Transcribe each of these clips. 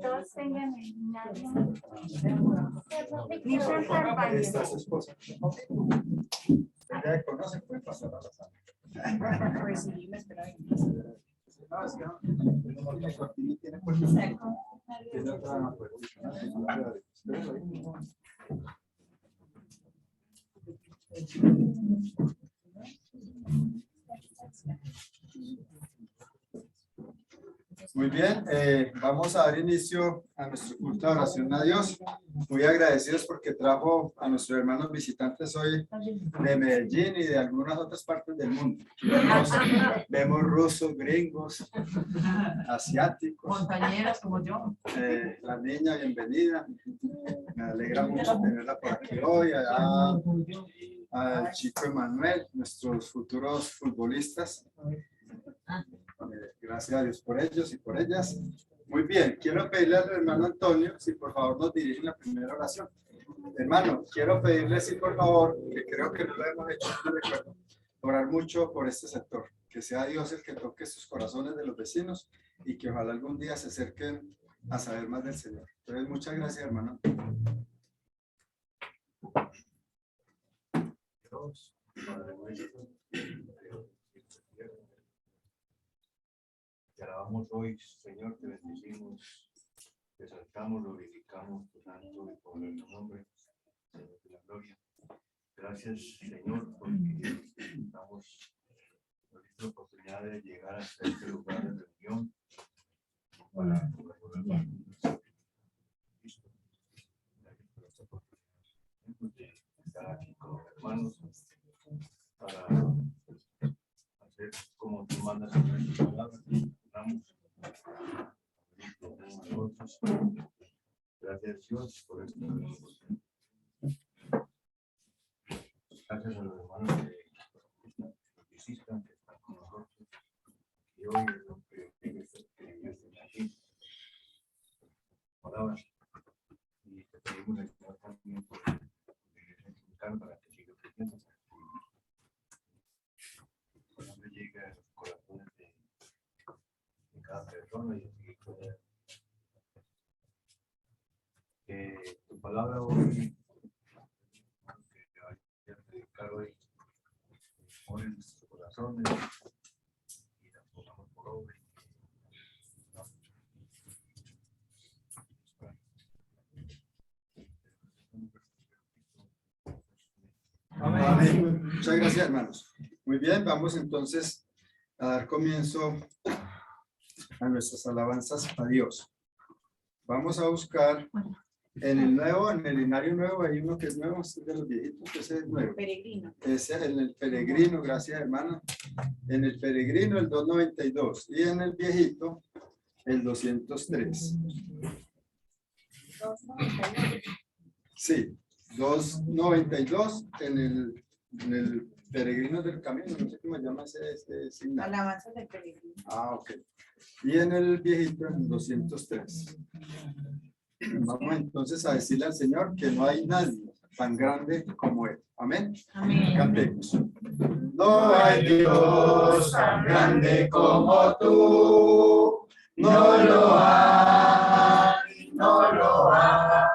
Todos tengan Esta es su esposa. Ya conocen, pueden pasar a la sala. Pues sí, me esperaba. No, es que no. Tiene puerta. Tiene otra puerta. Muy bien, vamos a dar inicio a nuestro culto de oración a Dios. Muy agradecidos porque trajo a nuestros hermanos visitantes hoy de Medellín y de algunas otras partes del mundo. Vemos rusos, gringos, asiáticos. Montañeros como yo. La niña, bienvenida. Me alegra mucho tenerla por aquí hoy. Al chico Emanuel, nuestros futuros futbolistas. Gracias a Dios por ellos y por ellas. Muy bien, quiero pedirle al hermano Antonio si por favor nos dirige la primera oración. Hermano, quiero pedirle si por favor, que creo que no lo hemos hecho, no recuerdo, orar mucho por este sector, que sea Dios el que toque sus corazones de los vecinos y que ojalá algún día se acerquen a saber más del Señor. Entonces, muchas gracias, hermano. Dios, Padre nuestro, te alabamos hoy, Señor, te bendecimos, te exaltamos, glorificamos tu santo y poderoso nombre, Señor de la gloria. Gracias, Señor, porque estamos con esta oportunidad de llegar hasta este lugar de reunión para poder Cristo. Gracias por esta oportunidad de estar aquí con los hermanos para hacer como tú mandas en tu palabra. Gracias Dios por esto. Gracias a los hermanos que visitan, que están con nosotros. Y hoy es lo que ellos estén aquí. Palabras. Y te pedimos el Señor también por para que siga creciendo. Cuando llegue a los corazones de cada persona y así poder que tu palabra hoy que vaya a predicar hoy pone en nuestros corazones y la pongamos por obra. Amén. Muchas gracias, hermanos. Muy bien, vamos entonces a dar comienzo a nuestras alabanzas a Dios. Vamos a buscar en el nuevo, en el Linario Nuevo, hay uno que es nuevo, este es de los viejitos, ese es nuevo. Peregrino. Ese es en el Peregrino, gracias hermana. En el Peregrino el 292 y en el viejito el 203. Sí, 292 en el Peregrino del Camino, no sé cómo se llama ese signo. Alabanzas del peregrino. Ah, ok. Y en el viejito en 203. Vamos entonces a decirle al Señor que no hay nadie tan grande como Él. Amén. Amén. Cantemos. No hay Dios tan grande como tú. No lo hay, no lo hay.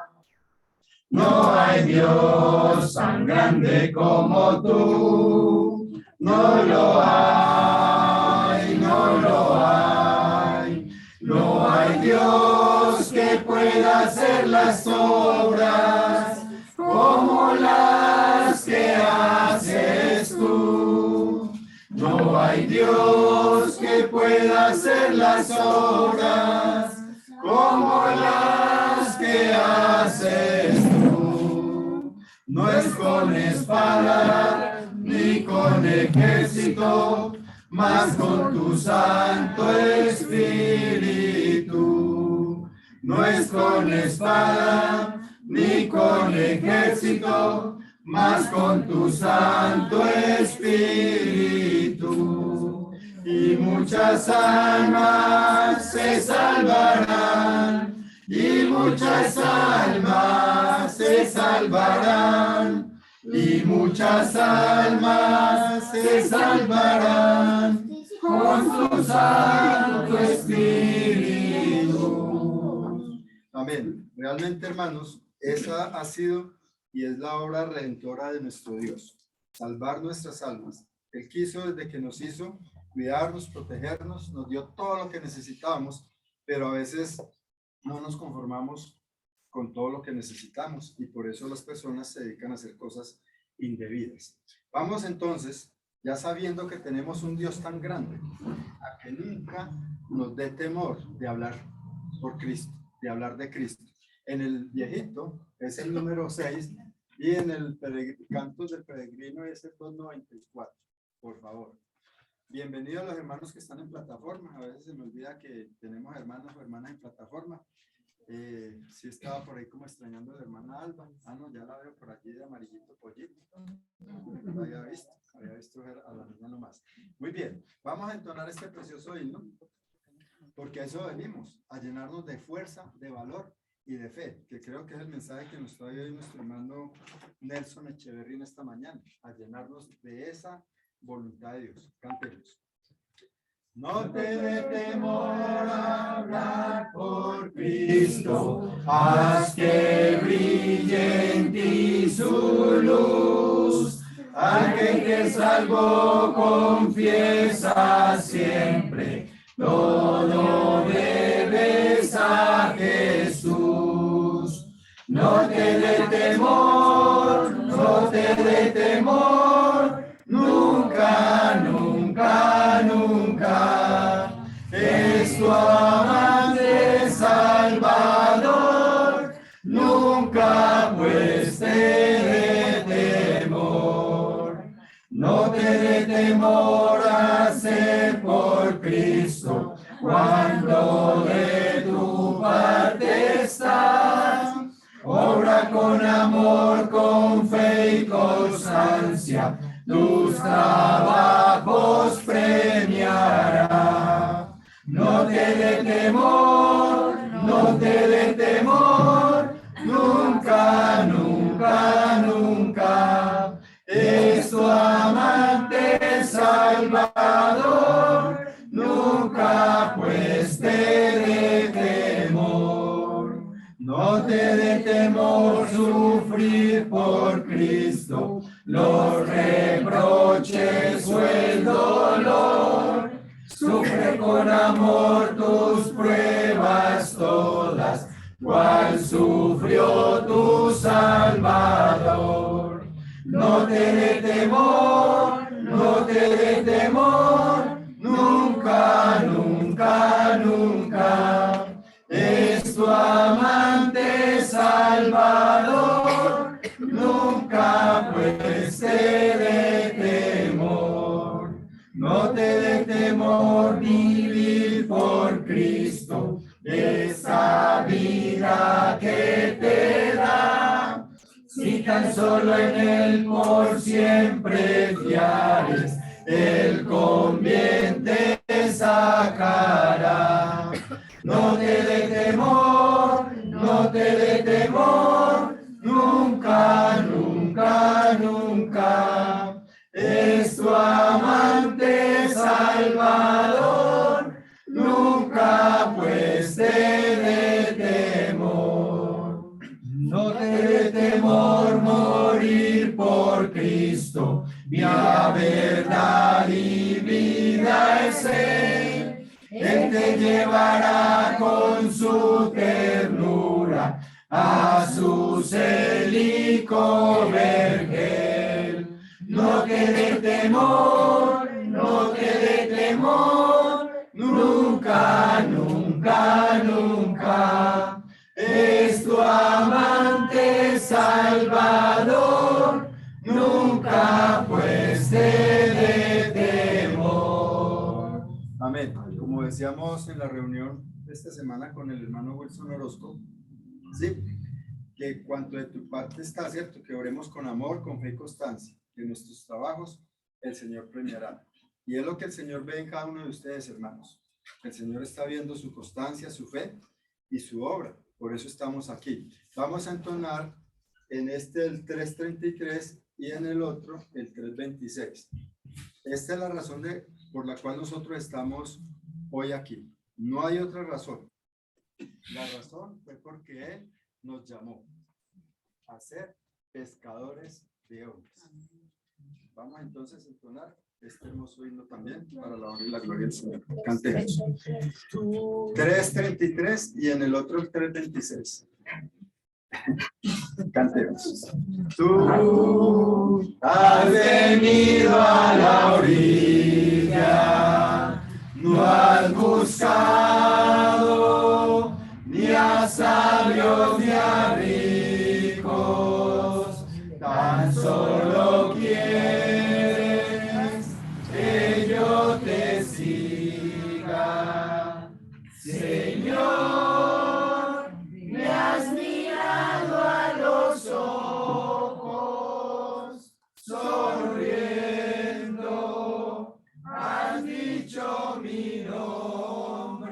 No hay Dios tan grande como tú. No lo hay, no lo hay. No hay Dios que pueda hacer las obras como las que haces tú. No hay Dios que pueda hacer las obras como las que haces tú. No es con espada ni con ejército, mas con tu Santo Espíritu. No es con espada ni con ejército, mas con tu Santo Espíritu. Y muchas almas se salvarán muchas almas se salvarán, y muchas almas se salvarán con su Santo Espíritu. Amén. Realmente, hermanos, esa ha sido y es la obra redentora de nuestro Dios, salvar nuestras almas. Él quiso desde que nos hizo cuidarnos, protegernos, nos dio todo lo que necesitábamos, pero a veces no nos conformamos con todo lo que necesitamos y por eso las personas se dedican a hacer cosas indebidas. Vamos entonces, ya sabiendo que tenemos un Dios tan grande, a que nunca nos dé temor de hablar por Cristo, de hablar de Cristo. En el viejito es el número 6 y en el Cantos del Peregrino es el 294, por favor. Bienvenidos los hermanos que están en plataforma. A veces se me olvida que tenemos hermanos o hermanas en plataforma. Sí estaba por ahí como extrañando a la hermana Alba. Ah, no, ya la veo por allí de amarillito pollito. No la había visto a la niña nomás. Muy bien, vamos a entonar este precioso himno, porque a eso venimos, a llenarnos de fuerza, de valor y de fe, que creo que es el mensaje que nos trae hoy nuestro hermano Nelson Echeverry en esta mañana, a llenarnos de esa voluntad de Dios. Cantemos. No te dé temor hablar por Cristo, haz que brille en ti su luz. Aquel que salvó confiesa siempre, todo debes a Jesús. No te dé temor, no te dé temor, nunca, nunca, nunca. Es tu amante Salvador, nunca pues te dé temor. No te dé temor hacer por Cristo cuando de tu parte está. Obra con amor, con fe y constancia, tus trabajos premiará. No te dé temor, no te dé temor, nunca, nunca, nunca. Es tu amante Salvador, nunca pues te dé temor. No te dé temor sufrir por Cristo los reproches o el dolor. Sufre con amor tus pruebas todas, cual sufrió tu Salvador. No te dé temor, no te dé temor, nunca, nunca, nunca. Es tu amante Salvador, nunca pues te dé temor. No te dé temor vivir por Cristo, esa vida que te da. Si tan solo en Él por siempre fiares, Él con bien te sacará. No te dé temor, no te dé temor, nunca, nunca, nunca. Es tu amante Salvador, nunca pues te dé temor. No te dé temor morir por Cristo, vía verdad y vida es Él. Él te llevará con su ternura a su célico vergel. No te dé temor, no te dé temor, nunca, nunca, nunca. Es tu amante Salvador, nunca pues te dé temor. Amén. Como decíamos en la reunión de esta semana con el hermano Wilson Orozco, ¿sí? Que cuanto de tu parte está, ¿cierto? Que oremos con amor, con fe y constancia, que en nuestros trabajos el Señor premiará. Y es lo que el Señor ve en cada uno de ustedes, hermanos. El Señor está viendo su constancia, su fe y su obra. Por eso estamos aquí. Vamos a entonar en este el 333 y en el otro el 326. Esta es la razón por la cual nosotros estamos hoy aquí. No hay otra razón. La razón fue porque Él nos llamó a ser pescadores de hombres. Vamos entonces a entonar este hermoso himno también para la honra y la gloria del Señor. Cantemos. 333 y en el otro el 326. Cantemos. Tú has venido a la orilla, no has buscado ni a sabios ni a ricos, tan solo quieres que yo te siga, Señor, me has mirado a los ojos, sonriendo, has dicho mi nombre,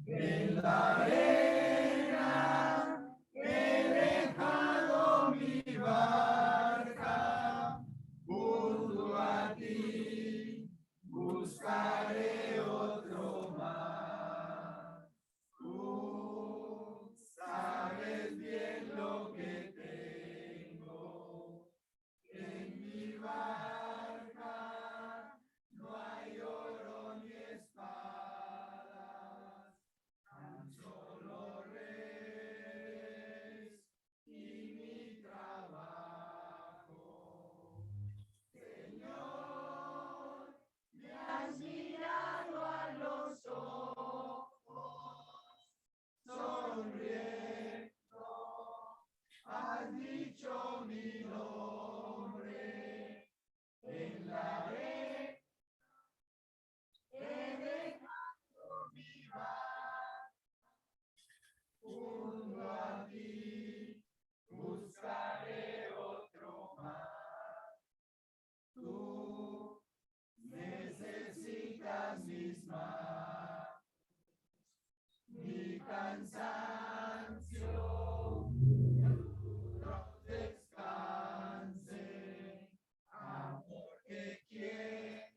en la arena he dejado mi barca, junto a ti buscaré otro mar. Tú sabes bien lo que tengo en mi barca, no hay oro ni espadas, tan solo redes y mi trabajo. Señor, me has mirado a los ojos, sonriendo, has dicho mi nombre, en la arena he dejado mi barca, junto a ti buscaré otro mar. Tú necesitas mis manos, mi cansancio, no descanse, amor que quiera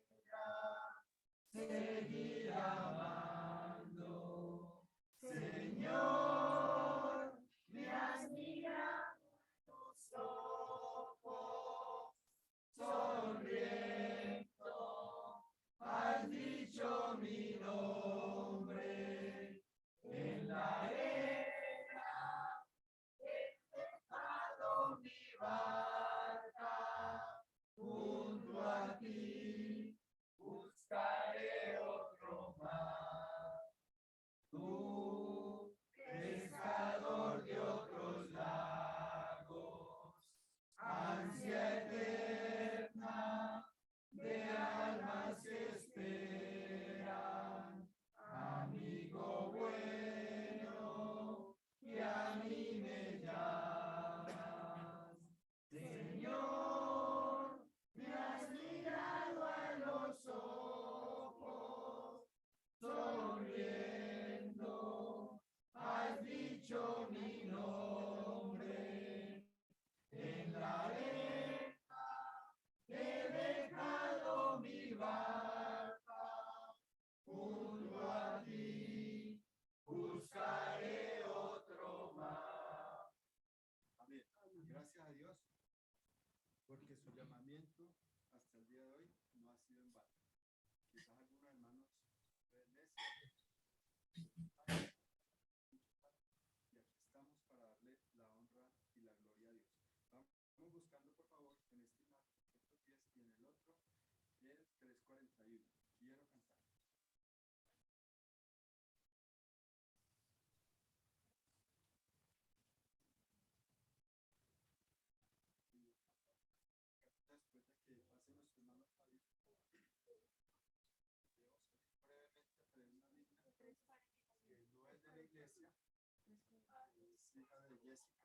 seguir amando. Señor, me has mirado los ojos, sonriendo, has dicho mi nombre, en la arena he dejado mi barca, junto a ti buscaré otro mar. Tú, pescador de otros lagos, ansia eterna de almas que esperan, amigo bueno, que a mí me llamas. Señor, me has mirado a los ojos, sonriendo, has dicho mi nombre, en la arena he dejado mi barca, junto a ti buscaré otro mar. Amén. Gracias a Dios, porque su llamamiento hasta el día de hoy no ha sido en vano. Quizás algunos hermanos y aquí estamos para darle la honra y la gloria a Dios. Vamos buscando, por favor, en este marco, estos 10 y en el otro, el 341. Quiero cantar. Después de que pase nuestro hermano Javier, brevemente pedir una niña que no es de la iglesia, es hija de Jessica.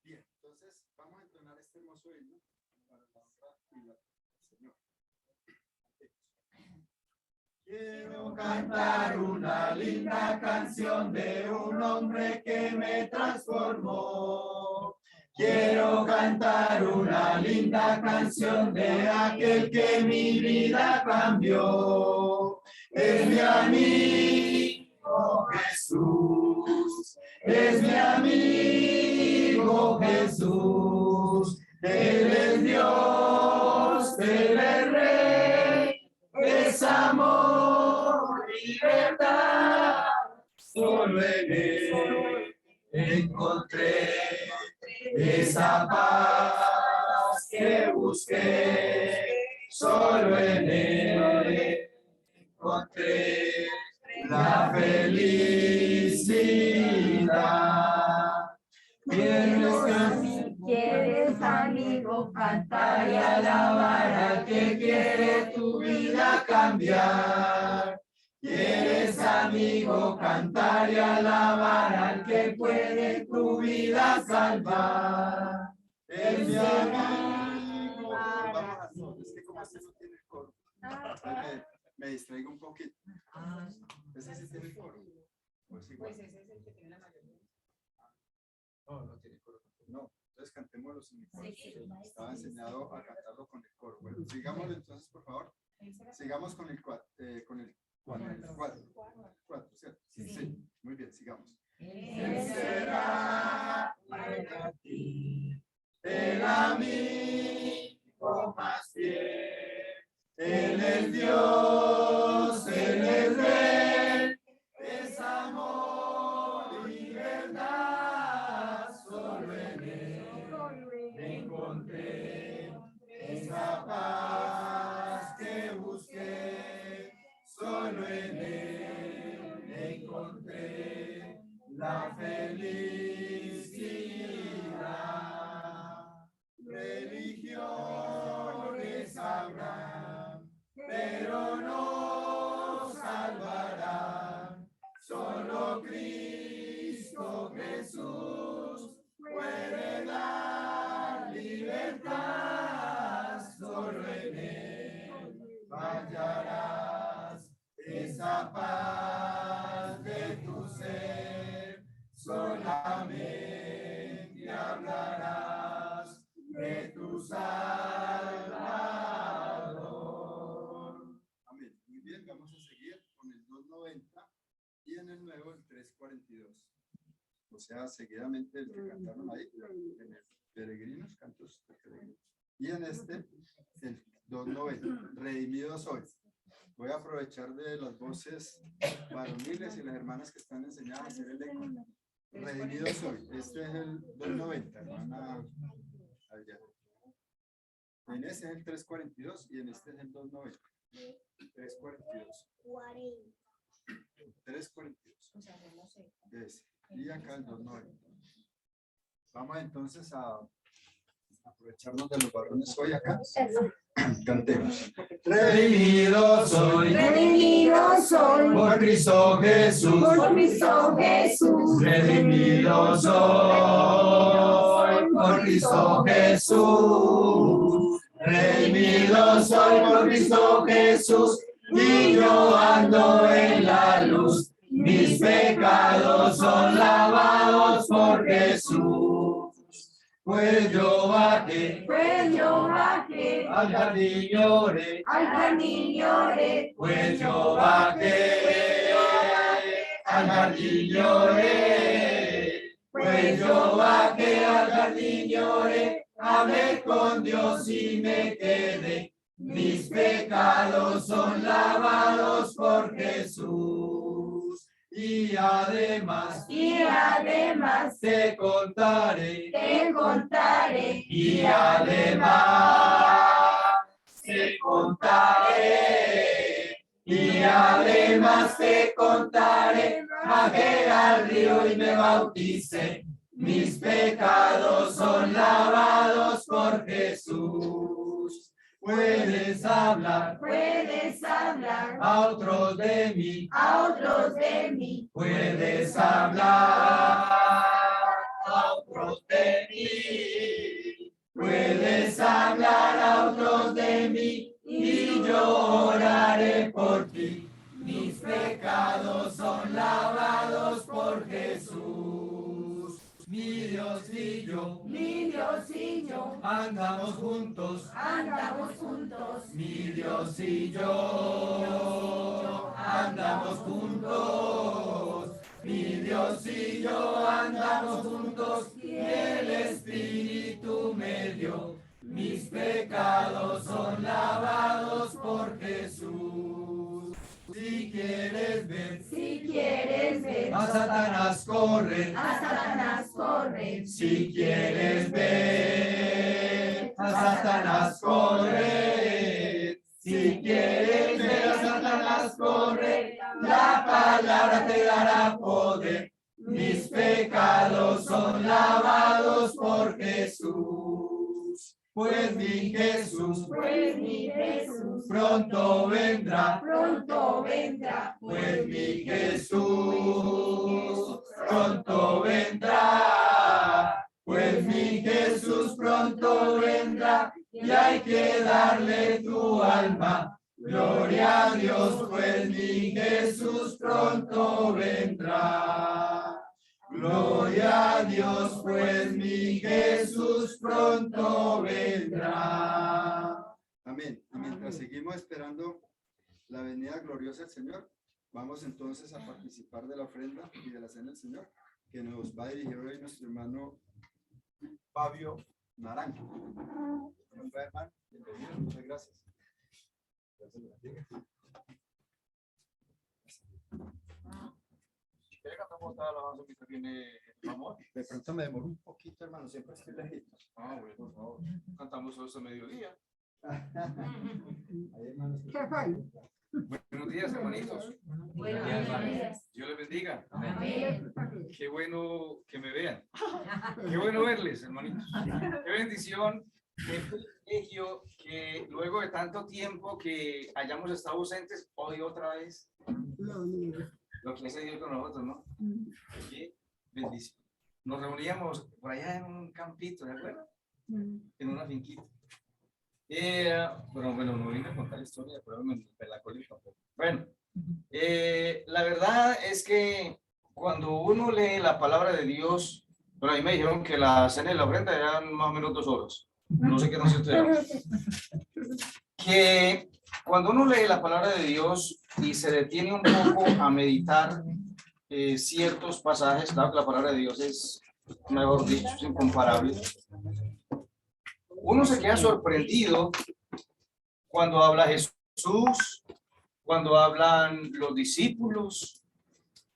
Bien, entonces Vamos a entonar este hermoso himno para la honra y la Señor. Quiero cantar una linda canción de un hombre que me transformó. Quiero cantar una linda canción de aquel que mi vida cambió. Es mi amigo Jesús, es mi amigo Jesús. Él es Dios, Él es Rey, es amor y verdad. Solo en Él encontré esa paz que busqué. Solo en Él encontré la felicidad. ¿Quieres, amigo, cantar y alabar al que quiere tu vida cambiar? ¿Quieres, amigo, cantar y alabar al que puede tu vida salvar? Es mi amigo. Vamos a todos. Es que como este no tiene coro, me distraigo un poquito. Ese sí tiene coro. Pues igual. Pues ese es el que tiene la mayoría. No, no tiene coro. No, entonces cantémoslo sin el coro. Sí. Estaba enseñado a cantarlo con el coro. Bueno, sigámoslo entonces, por favor. Sigamos con el 4. Con el 4, ¿cierto? Sí. Muy bien, sigamos. Él será para ti El amigo más fiel. Él es Dios, Él es Rey, es amor y verdad. Solo en Él encontré esa paz que busqué. Solo en Él encontré la felicidad. Religiones habrán, pero no salvarán. Solo Cristo Jesús puede dar libertad. Solo en Él hallarás esa paz de tu ser. Solamente hablarás de tu Salvador. Amén. Muy bien, vamos a seguir con el 290 y en el nuevo el 342. O sea, seguidamente el que cantaron ahí, en el Peregrinos, cantos de peregrinos. Y en este, el 290, Redimido soy. Voy a aprovechar de las voces varoniles y las hermanas que están enseñadas a hacer el eco. Redimido soy. Este es el 290, hermana. En ese es el 342 y en este es el 290. 342. 342. Ese. Y acá el 290. Vamos entonces a aprovecharnos de los varones hoy acá. Cantemos. Redimido soy. Redimido soy Por Cristo Jesús. por Cristo Jesús. Redimido soy por Cristo Jesús. Redimido soy por Cristo Jesús. Y yo ando en la luz. Mis pecados son lavados por Jesús. Pues yo bajé al jardín lloré. Pues yo bajé al jardín lloré. Pues yo bajé al jardín lloré. Hablé con Dios y me quedé. Mis pecados son lavados por Jesús. Y además te contaré. Y además te contaré. Y además te contaré. Bajé al río y me bauticé. Mis pecados son lavados por Jesús. Puedes hablar a otros de mí. Puedes hablar a otros de mí. Puedes hablar a otros de mí y yo oraré por ti. Mis pecados son lavados por Jesús. Mi Dios y yo andamos juntos. Mi Dios y yo andamos juntos. Mi Dios y yo andamos juntos. Y el Espíritu me dio. Mis pecados son lavados por Jesús. Si quieres ver a Satanás corre. Si quieres ver a Satanás corre. Si quieres ver a Satanás corre. La palabra te dará poder. Mis pecados son lavados por Jesús. Pues mi Jesús pronto vendrá. Pues mi Jesús pronto vendrá. Pues mi Jesús pronto vendrá. Y hay que darle tu alma. Gloria a Dios, pues mi Jesús pronto vendrá. Gloria a Dios, pues mi Jesús pronto vendrá. Amén. Y mientras seguimos esperando la venida gloriosa del Señor, vamos entonces a participar de la ofrenda y de la cena del Señor, que nos va a dirigir hoy nuestro hermano Fabio Naranjo. ¿Cómo está, hermano? Bienvenido, muchas gracias. De pronto me demoro un poquito, hermano, siempre estoy lejito. Bueno, por favor. Cantamos hoy este mediodía. Ahí, hermano, Buenos días, hermanitos. Dios les bendiga. Qué bueno que me vean. Qué bueno verles, hermanitos. Qué bendición, qué privilegio que luego de tanto tiempo que hayamos estado ausentes, hoy otra vez. Lo que hace Dios con nosotros, ¿no? Qué bendición. Nos reuníamos por allá en un campito, ¿de acuerdo? En una finquita. Pero bueno, no vine a contar historia, pero me la colé tampoco. Bueno, la verdad es que cuando uno lee la palabra de Dios, bueno, a mí me dijeron que la cena y la ofrenda eran más o menos 2 horas. No sé qué nos enteraron. Que cuando uno lee la palabra de Dios y se detiene un poco a meditar ciertos pasajes, claro que la palabra de Dios es, mejor dicho, es incomparable. Uno se queda sorprendido cuando habla Jesús, cuando hablan los discípulos,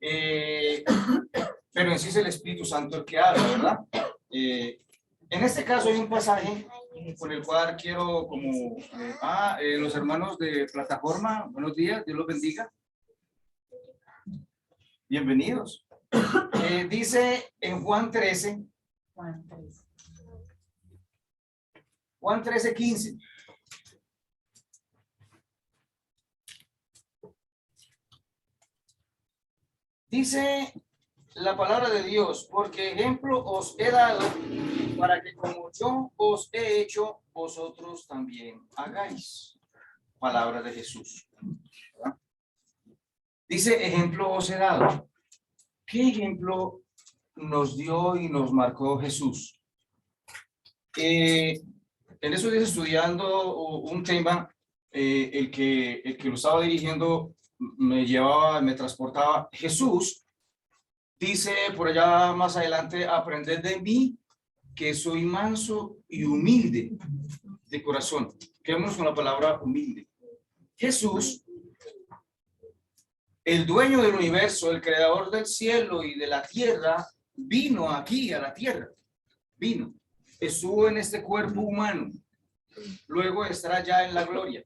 pero en sí es el Espíritu Santo el que habla, ¿verdad? En este caso hay un pasaje con el cual quiero como, los hermanos de plataforma, buenos días, Dios los bendiga. Bienvenidos. Dice en Juan 13. Juan 13:15. Dice la palabra de Dios, porque ejemplo os he dado para que como yo os he hecho, vosotros también hagáis. Palabra de Jesús. ¿Verdad? Dice ejemplo os he dado. ¿Qué ejemplo nos dio y nos marcó Jesús? En esos días estudiando un tema, el que lo estaba dirigiendo me transportaba. Jesús dice por allá más adelante, aprended de mí que soy manso y humilde de corazón. Quedémonos con la palabra humilde. Jesús, el dueño del universo, el creador del cielo y de la tierra, vino aquí a la tierra. Vino. Estuvo en este cuerpo humano, luego estará ya en la gloria.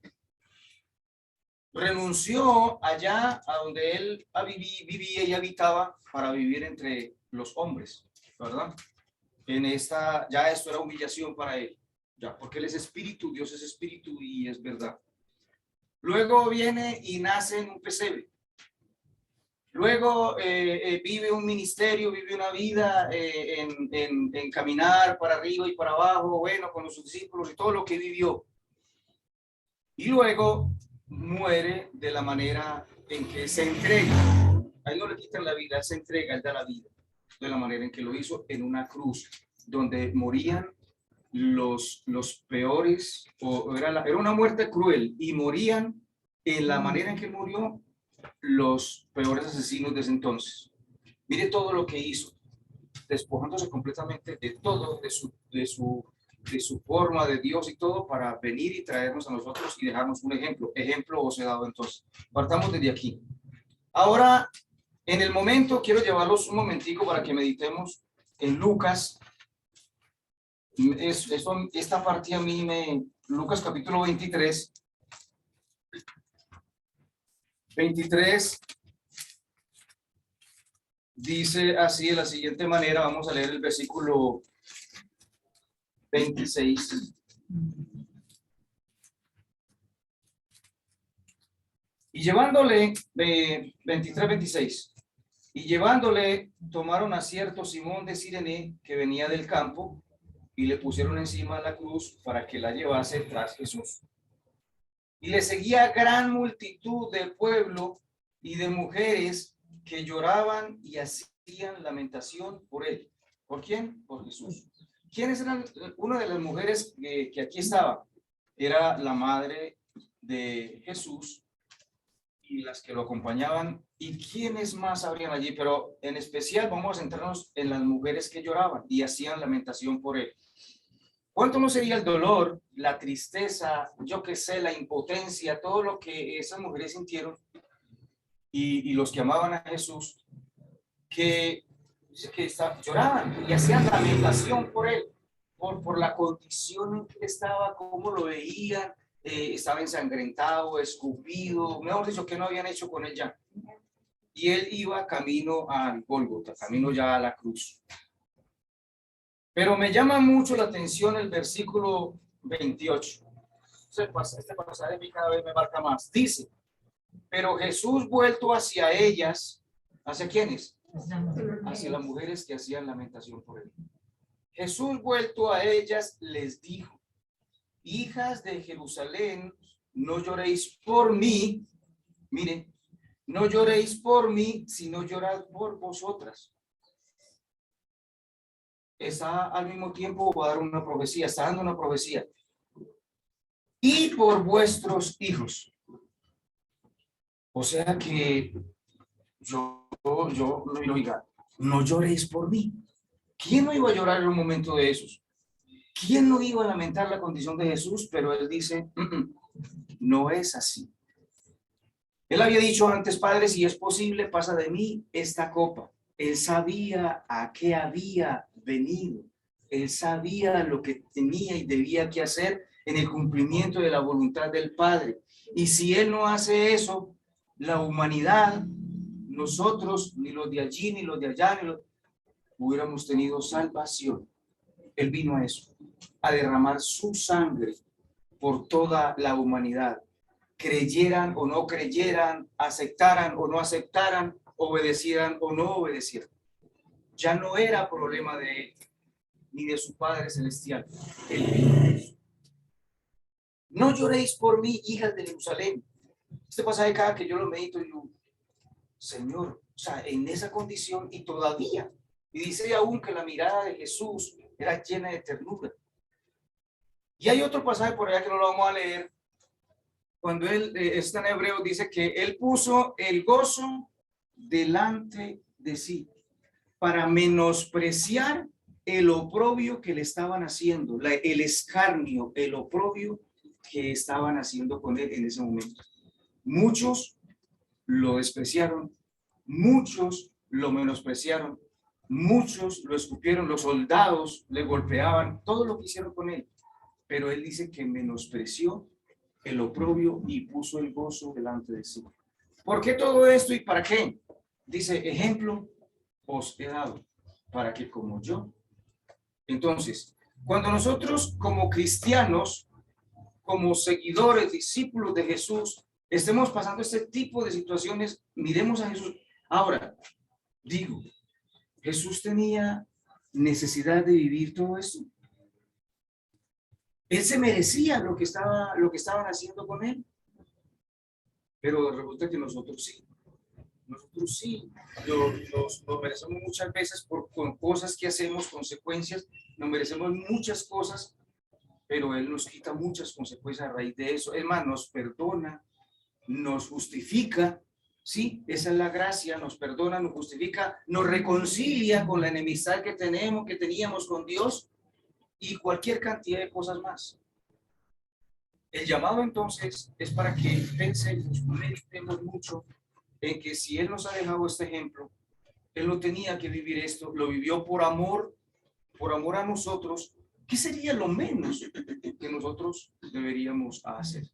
Renunció allá a donde él vivía y habitaba para vivir entre los hombres, ¿verdad? Ya esto era humillación para él, ya, porque él es espíritu, Dios es espíritu y es verdad. Luego viene y nace en un pesebre. Luego vive un ministerio, vive una vida en caminar para arriba y para abajo, bueno, con los discípulos y todo lo que vivió. Y luego muere de la manera en que se entrega. A él no le quitan la vida, él se entrega, él da la vida. De la manera en que lo hizo en una cruz, donde morían los peores, era una muerte cruel, y morían en la manera en que murió los peores asesinos de ese entonces. Mire todo lo que hizo, despojándose completamente de todo, de su forma de Dios y todo, para venir y traernos a nosotros y dejarnos un ejemplo. Ejemplo os he dado entonces. Partamos desde aquí. Ahora, en el momento, quiero llevarlos un momentico para que meditemos en Lucas. Esta parte a mí Lucas capítulo 23. 23 dice así de la siguiente manera. Vamos a leer el versículo 26. Y llevándole, 23-26, y llevándole, tomaron a cierto Simón de Cirene, que venía del campo, y le pusieron encima la cruz para que la llevase tras Jesús. Y le seguía gran multitud de pueblo y de mujeres que lloraban y hacían lamentación por él. ¿Por quién? Por Jesús. ¿Quiénes eran? Una de las mujeres que aquí estaba era la madre de Jesús y las que lo acompañaban. ¿Y quiénes más habrían allí? Pero en especial vamos a centrarnos en las mujeres que lloraban y hacían lamentación por él. ¿Cuánto no sería el dolor, la tristeza, yo qué sé, la impotencia, todo lo que esas mujeres sintieron y los que amaban a Jesús, que lloraban y hacían lamentación por él, por la condición en que estaba, cómo lo veían, estaba ensangrentado, escupido, mejor dicho, que no habían hecho con él ya. Y él iba camino al Gólgota, camino ya a la cruz. Pero me llama mucho la atención el versículo 28. Este pasaje a mí cada vez me marca más. Dice, pero Jesús vuelto hacia ellas, ¿hacia quiénes? Hacia las mujeres que hacían lamentación por él. Jesús vuelto a ellas les dijo, hijas de Jerusalén, no lloréis por mí, miren, no lloréis por mí, sino llorad por vosotras. Está al mismo tiempo, va a dar una profecía, está dando una profecía. Y por vuestros hijos. O sea que yo oiga, no lloréis por mí. ¿Quién no iba a llorar en un momento de esos? ¿Quién no iba a lamentar la condición de Jesús? Pero él dice, no es así. Él había dicho antes, Padre, si es posible, pasa de mí esta copa. Él sabía a qué había venido. Él sabía lo que tenía y debía que hacer en el cumplimiento de la voluntad del Padre. Y si él no hace eso, la humanidad, nosotros, ni los de allí, ni los de allá, hubiéramos tenido salvación. Él vino a eso, a derramar su sangre por toda la humanidad. Creyeran o no creyeran, aceptaran o no aceptaran, obedecieran o no obedecieran. Ya no era problema de él, ni de su Padre Celestial. Él vino a eso. No lloréis por mí, hijas de Jerusalén. Este pasaje cada que yo lo medito, y yo, Señor, o sea, en esa condición y todavía. Y dice aún que la mirada de Jesús era llena de ternura. Y hay otro pasaje por allá que no lo vamos a leer. Cuando él está en Hebreo, dice que él puso el gozo delante de sí para menospreciar el oprobio que le estaban haciendo, el escarnio, el oprobio que estaban haciendo con él en ese momento. Muchos lo despreciaron, muchos lo menospreciaron, muchos lo escupieron, los soldados le golpeaban, todo lo que hicieron con él. Pero él dice que menospreció el oprobio y puso el gozo delante de sí. ¿Por qué todo esto y para qué? Dice, ejemplo os he dado, para que como yo. Entonces, cuando nosotros como cristianos, como seguidores, discípulos de Jesús, estemos pasando este tipo de situaciones, miremos a Jesús. Ahora, digo, ¿Jesús tenía necesidad de vivir todo esto? Él se merecía lo que estaban haciendo con él. Pero resulta que nosotros sí. Nosotros sí nos merecemos muchas veces con cosas que hacemos, consecuencias, nos merecemos muchas cosas, pero Él nos quita muchas consecuencias a raíz de eso. Él más nos perdona, nos justifica, ¿sí? Esa es la gracia, nos perdona, nos justifica, nos reconcilia con la enemistad que teníamos con Dios y cualquier cantidad de cosas más. El llamado entonces es para que pensemos, meditemos mucho en que si Él nos ha dejado este ejemplo, Él no tenía que vivir esto, lo vivió por amor a nosotros. ¿Qué sería lo menos que nosotros deberíamos hacer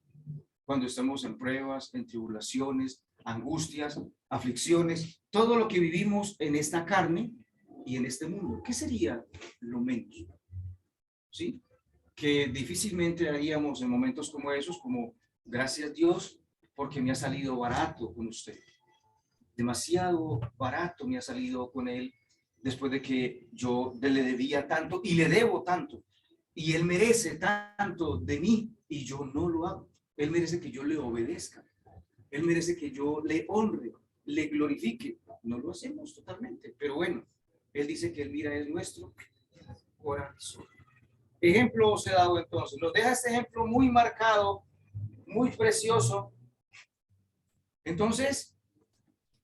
cuando estemos en pruebas, en tribulaciones, angustias, aflicciones, todo lo que vivimos en esta carne y en este mundo? ¿Qué sería lo menos? ¿Sí? Que difícilmente haríamos en momentos como esos, como gracias Dios porque me ha salido barato con usted. Demasiado barato me ha salido con él después de que yo le debía tanto y le debo tanto. Y él merece tanto de mí y yo no lo hago. Él merece que yo le obedezca. Él merece que yo le honre, le glorifique. No lo hacemos totalmente, pero bueno, él dice que él mira es nuestro corazón. Ejemplo os he dado entonces. Nos deja este ejemplo muy marcado, muy precioso. Entonces,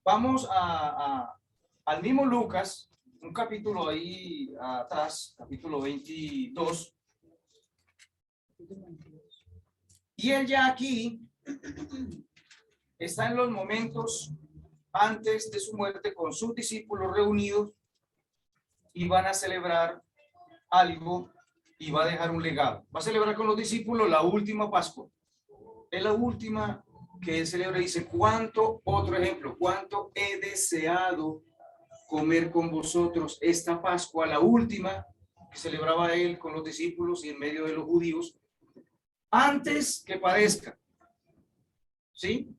vamos al mismo Lucas, un capítulo ahí atrás, capítulo 22. Y él ya aquí está en los momentos antes de su muerte con sus discípulos reunidos y van a celebrar algo y va a dejar un legado. Va a celebrar con los discípulos la última Pascua. Es la última que él celebra y dice, ¿cuánto, otro ejemplo, cuánto he deseado comer con vosotros esta Pascua, la última que celebraba él con los discípulos y en medio de los judíos, antes que padezca? ¿Sí?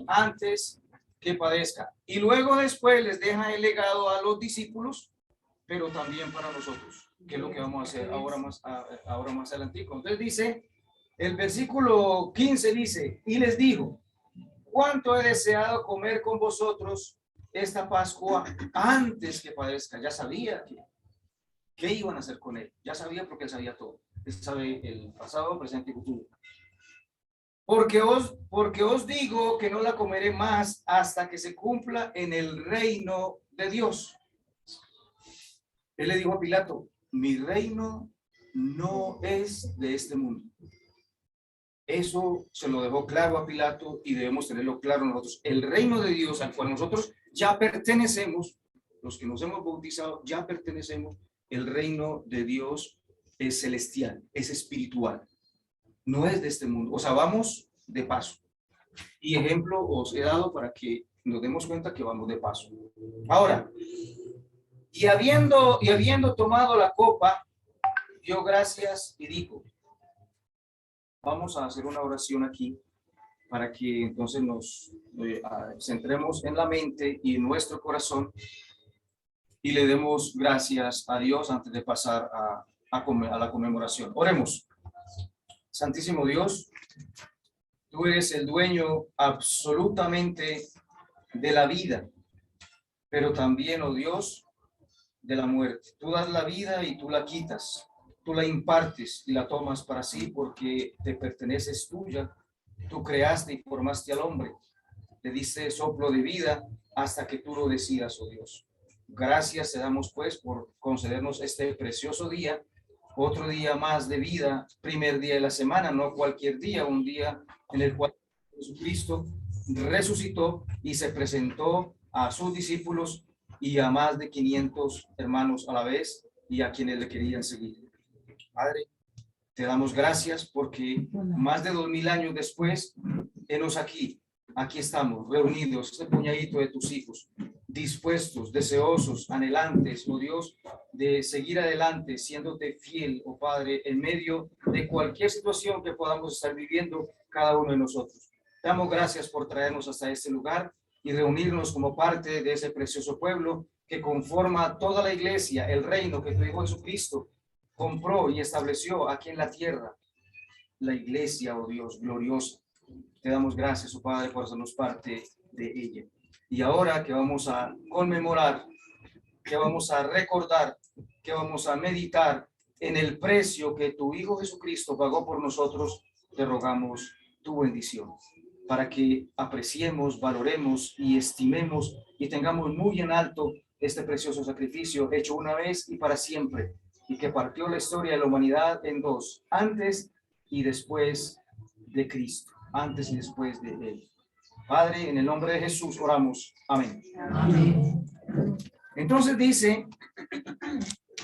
Antes que padezca. Y luego después les deja el legado a los discípulos, pero también para nosotros, que es lo que vamos a hacer ahora más adelante. Entonces dice, el versículo 15 dice, y les dijo, cuánto he deseado comer con vosotros esta Pascua antes que padezca. Ya sabía qué iban a hacer con él. Ya sabía porque él sabía todo. Él sabe el pasado, presente y futuro. Porque os digo que no la comeré más hasta que se cumpla en el reino de Dios. Él le dijo a Pilato, mi reino no es de este mundo. Eso se lo dejó claro a Pilato y debemos tenerlo claro nosotros. El reino de Dios al cual nosotros ya pertenecemos, los que nos hemos bautizado, ya pertenecemos. El reino de Dios es celestial, es espiritual. No es de este mundo. O sea, vamos de paso. Y ejemplo os he dado para que nos demos cuenta que vamos de paso. Ahora, y habiendo tomado la copa, dio gracias y dijo, vamos a hacer una oración aquí para que entonces nos centremos en la mente y en nuestro corazón y le demos gracias a Dios antes de pasar a la conmemoración. Oremos. Santísimo Dios, tú eres el dueño absolutamente de la vida, pero también, oh Dios, de la muerte. Tú das la vida y tú la quitas. Tú la impartes y la tomas para sí porque te pertenece, es tuya. Tú creaste y formaste al hombre. Le diste soplo de vida hasta que tú lo decidas, oh Dios. Gracias te damos pues por concedernos este precioso día, otro día más de vida, primer día de la semana, no cualquier día, un día en el cual Jesucristo resucitó y se presentó a sus discípulos y a más de 500 hermanos a la vez y a quienes le querían seguir. Padre, te damos gracias porque más de 2000 años después, enos aquí estamos reunidos, este puñadito de tus hijos, dispuestos, deseosos, anhelantes, oh Dios, de seguir adelante, siéndote fiel, oh Padre, en medio de cualquier situación que podamos estar viviendo cada uno de nosotros. Te damos gracias por traernos hasta este lugar y reunirnos como parte de ese precioso pueblo que conforma toda la iglesia, el reino que tu Hijo Jesucristo compró y estableció aquí en la tierra. La iglesia, oh Dios, gloriosa. Te damos gracias, oh Padre, por hacernos parte de ella. Y ahora que vamos a conmemorar, que vamos a recordar, que vamos a meditar en el precio que tu Hijo Jesucristo pagó por nosotros, te rogamos tu bendición, para que apreciemos, valoremos y estimemos y tengamos muy en alto este precioso sacrificio hecho una vez y para siempre, y que partió la historia de la humanidad en dos, antes y después de Cristo, antes y después de Él. Padre, en el nombre de Jesús oramos. Amén. Amén. Entonces dice,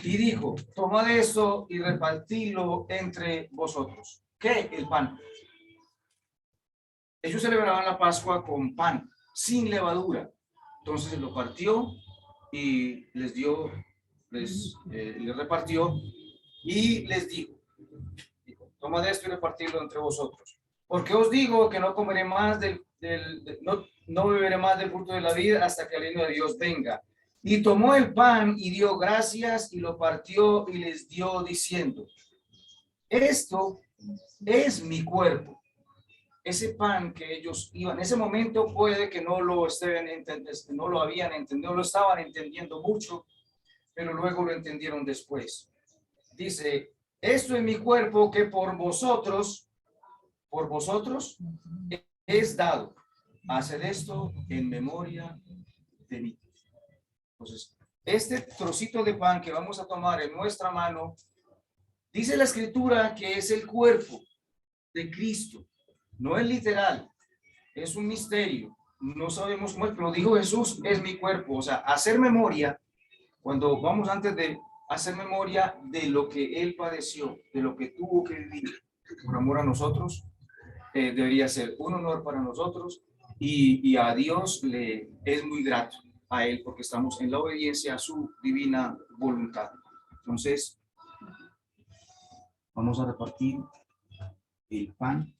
y dijo, tomad esto y repartidlo entre vosotros. ¿Qué? El pan. Ellos celebraban la Pascua con pan, sin levadura. Entonces lo partió y les dio, les repartió y les dijo, tomad esto y repartidlo entre vosotros. Porque os digo que no comeré más no beberé más del fruto de la vida hasta que el reino de Dios venga. Y tomó el pan y dio gracias y lo partió y les dio diciendo, esto es mi cuerpo. Ese pan que ellos iban, en ese momento puede que no lo habían entendido, lo estaban entendiendo mucho, pero luego lo entendieron después. Dice, esto es mi cuerpo que por vosotros es dado. Haced esto en memoria de mí. Entonces, este trocito de pan que vamos a tomar en nuestra mano, dice la Escritura que es el cuerpo de Cristo. No es literal, es un misterio. No sabemos cómo es, pero dijo Jesús, es mi cuerpo. O sea, hacer memoria, cuando vamos antes de hacer memoria de lo que Él padeció, de lo que tuvo que vivir por amor a nosotros, debería ser un honor para nosotros y a Dios le es muy grato a Él porque estamos en la obediencia a su divina voluntad. Entonces, vamos a repartir el pan.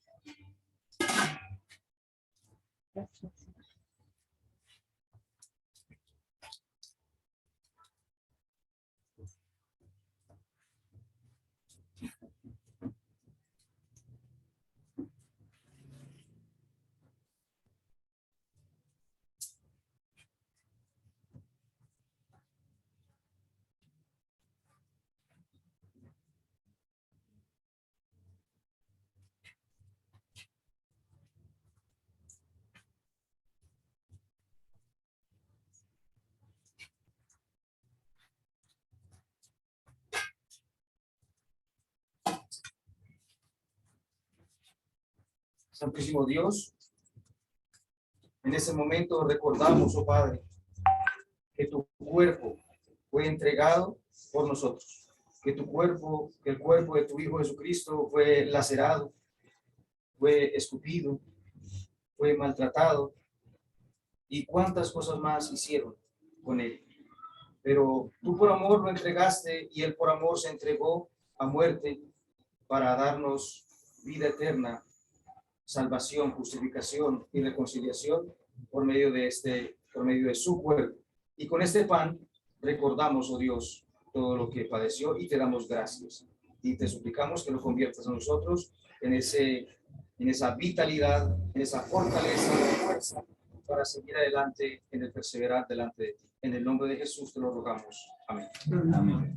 Santísimo Dios, en ese momento recordamos, oh Padre, que tu cuerpo fue entregado por nosotros, que el cuerpo de tu Hijo Jesucristo fue lacerado, fue escupido, fue maltratado y cuántas cosas más hicieron con él. Pero tú por amor lo entregaste y él por amor se entregó a muerte para darnos vida eterna, salvación, justificación y reconciliación por medio de su cuerpo. Y con este pan recordamos, oh Dios, todo lo que padeció y te damos gracias. Y te suplicamos que lo conviertas a nosotros en esa vitalidad, en esa fortaleza, fuerza para seguir adelante en el perseverar delante de ti. En el nombre de Jesús te lo rogamos. Amén. Amén.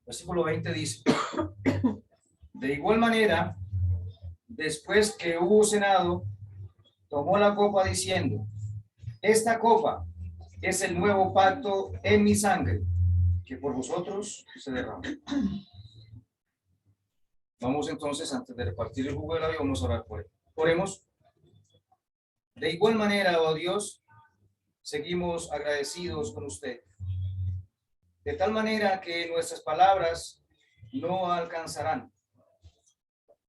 Versículo 20 dice, de igual manera, después que hubo cenado, tomó la copa diciendo, esta copa es el nuevo pacto en mi sangre, que por vosotros se derrama. Vamos entonces, antes de repartir el jugo de la vida, vamos a orar por él. Oremos. De igual manera, oh Dios, seguimos agradecidos con usted. De tal manera que nuestras palabras no alcanzarán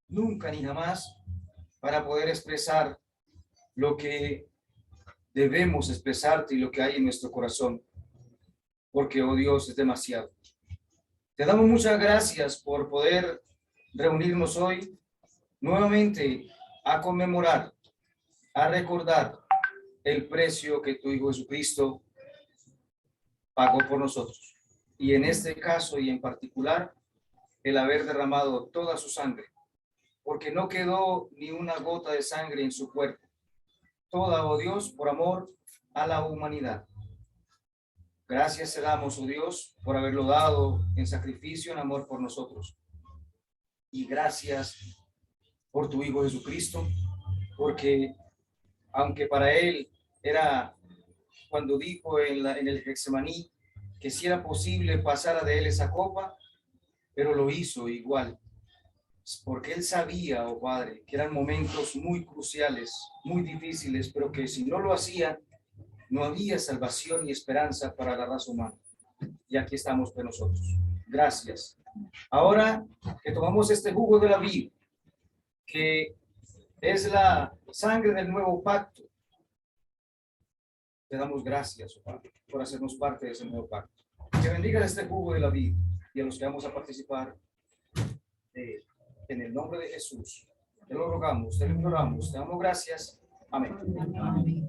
nunca ni jamás para poder expresar lo que debemos expresarte y lo que hay en nuestro corazón, porque, oh Dios, es demasiado. Te damos muchas gracias por poder reunirnos hoy nuevamente a conmemorar, a recordar el precio que tu Hijo Jesucristo pagó por nosotros. Y en este caso y en particular, el haber derramado toda su sangre, porque no quedó ni una gota de sangre en su cuerpo. Toda, oh Dios, por amor a la humanidad. Gracias te damos, oh Dios, por haberlo dado en sacrificio, en amor por nosotros. Y gracias por tu Hijo Jesucristo, porque aunque para él era cuando dijo en el Getsemaní que si era posible pasara de él esa copa, pero lo hizo igual, porque él sabía, oh Padre, que eran momentos muy cruciales, muy difíciles, pero que si no lo hacía, no había salvación ni esperanza para la raza humana. Y aquí estamos con nosotros. Gracias. Ahora que tomamos este jugo de la vida, que es la sangre del nuevo pacto, te damos gracias, oh Padre, por hacernos parte de ese nuevo pacto. Que bendiga este jugo de la vida y a los que vamos a participar en el nombre de Jesús. Te lo rogamos, te lo imploramos, te damos gracias. Amén. Amén.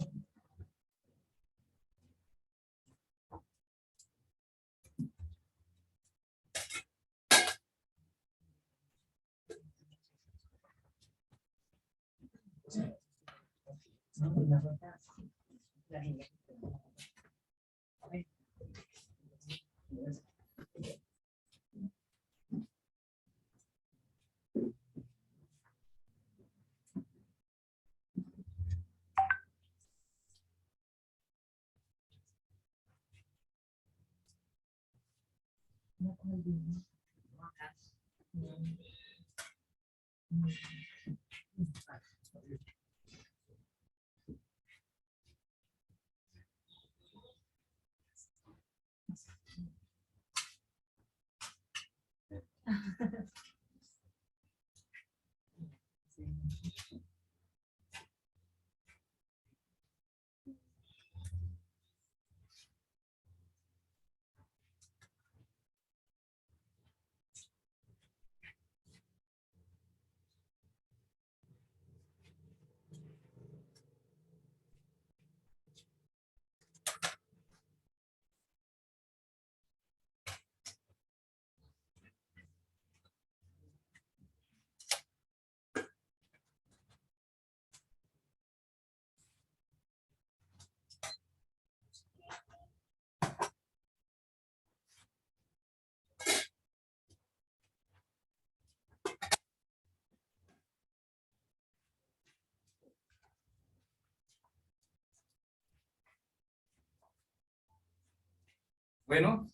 Bueno,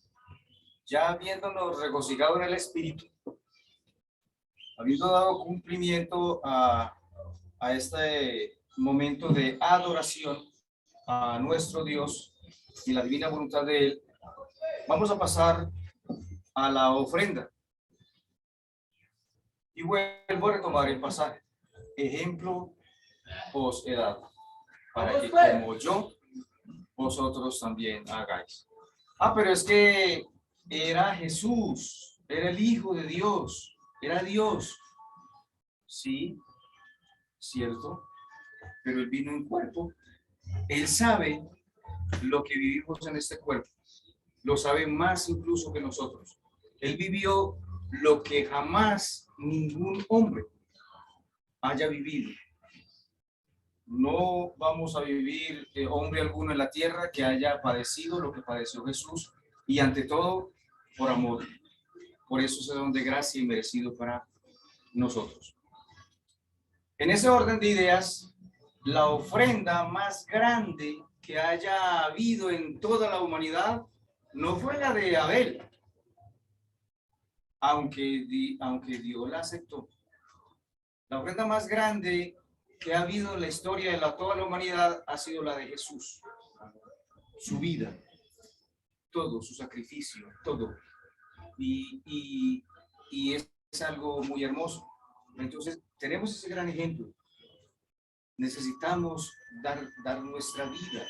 ya habiéndonos regocijado en el Espíritu, habiendo dado cumplimiento a este momento de adoración a nuestro Dios y la divina voluntad de Él, vamos a pasar a la ofrenda. Y vuelvo a retomar el pasaje. Ejemplo os he dado, para que como yo, vosotros también hagáis. Pero es que era Jesús, era el Hijo de Dios, era Dios. Sí, cierto, pero Él vino en cuerpo. Él sabe lo que vivimos en este cuerpo, lo sabe más incluso que nosotros. Él vivió lo que jamás ningún hombre haya vivido. No vamos a vivir hombre alguno en la tierra que haya padecido lo que padeció Jesús, y ante todo por amor. Por eso es don de gracia y merecido para nosotros. En ese orden de ideas, la ofrenda más grande que haya habido en toda la humanidad no fue la de Abel, aunque Dios la aceptó. La ofrenda más grande que ha habido en la historia de toda la humanidad ha sido la de Jesús. Su vida, todo, su sacrificio, todo. Y y es algo muy hermoso. Entonces, tenemos ese gran ejemplo. Necesitamos dar nuestra vida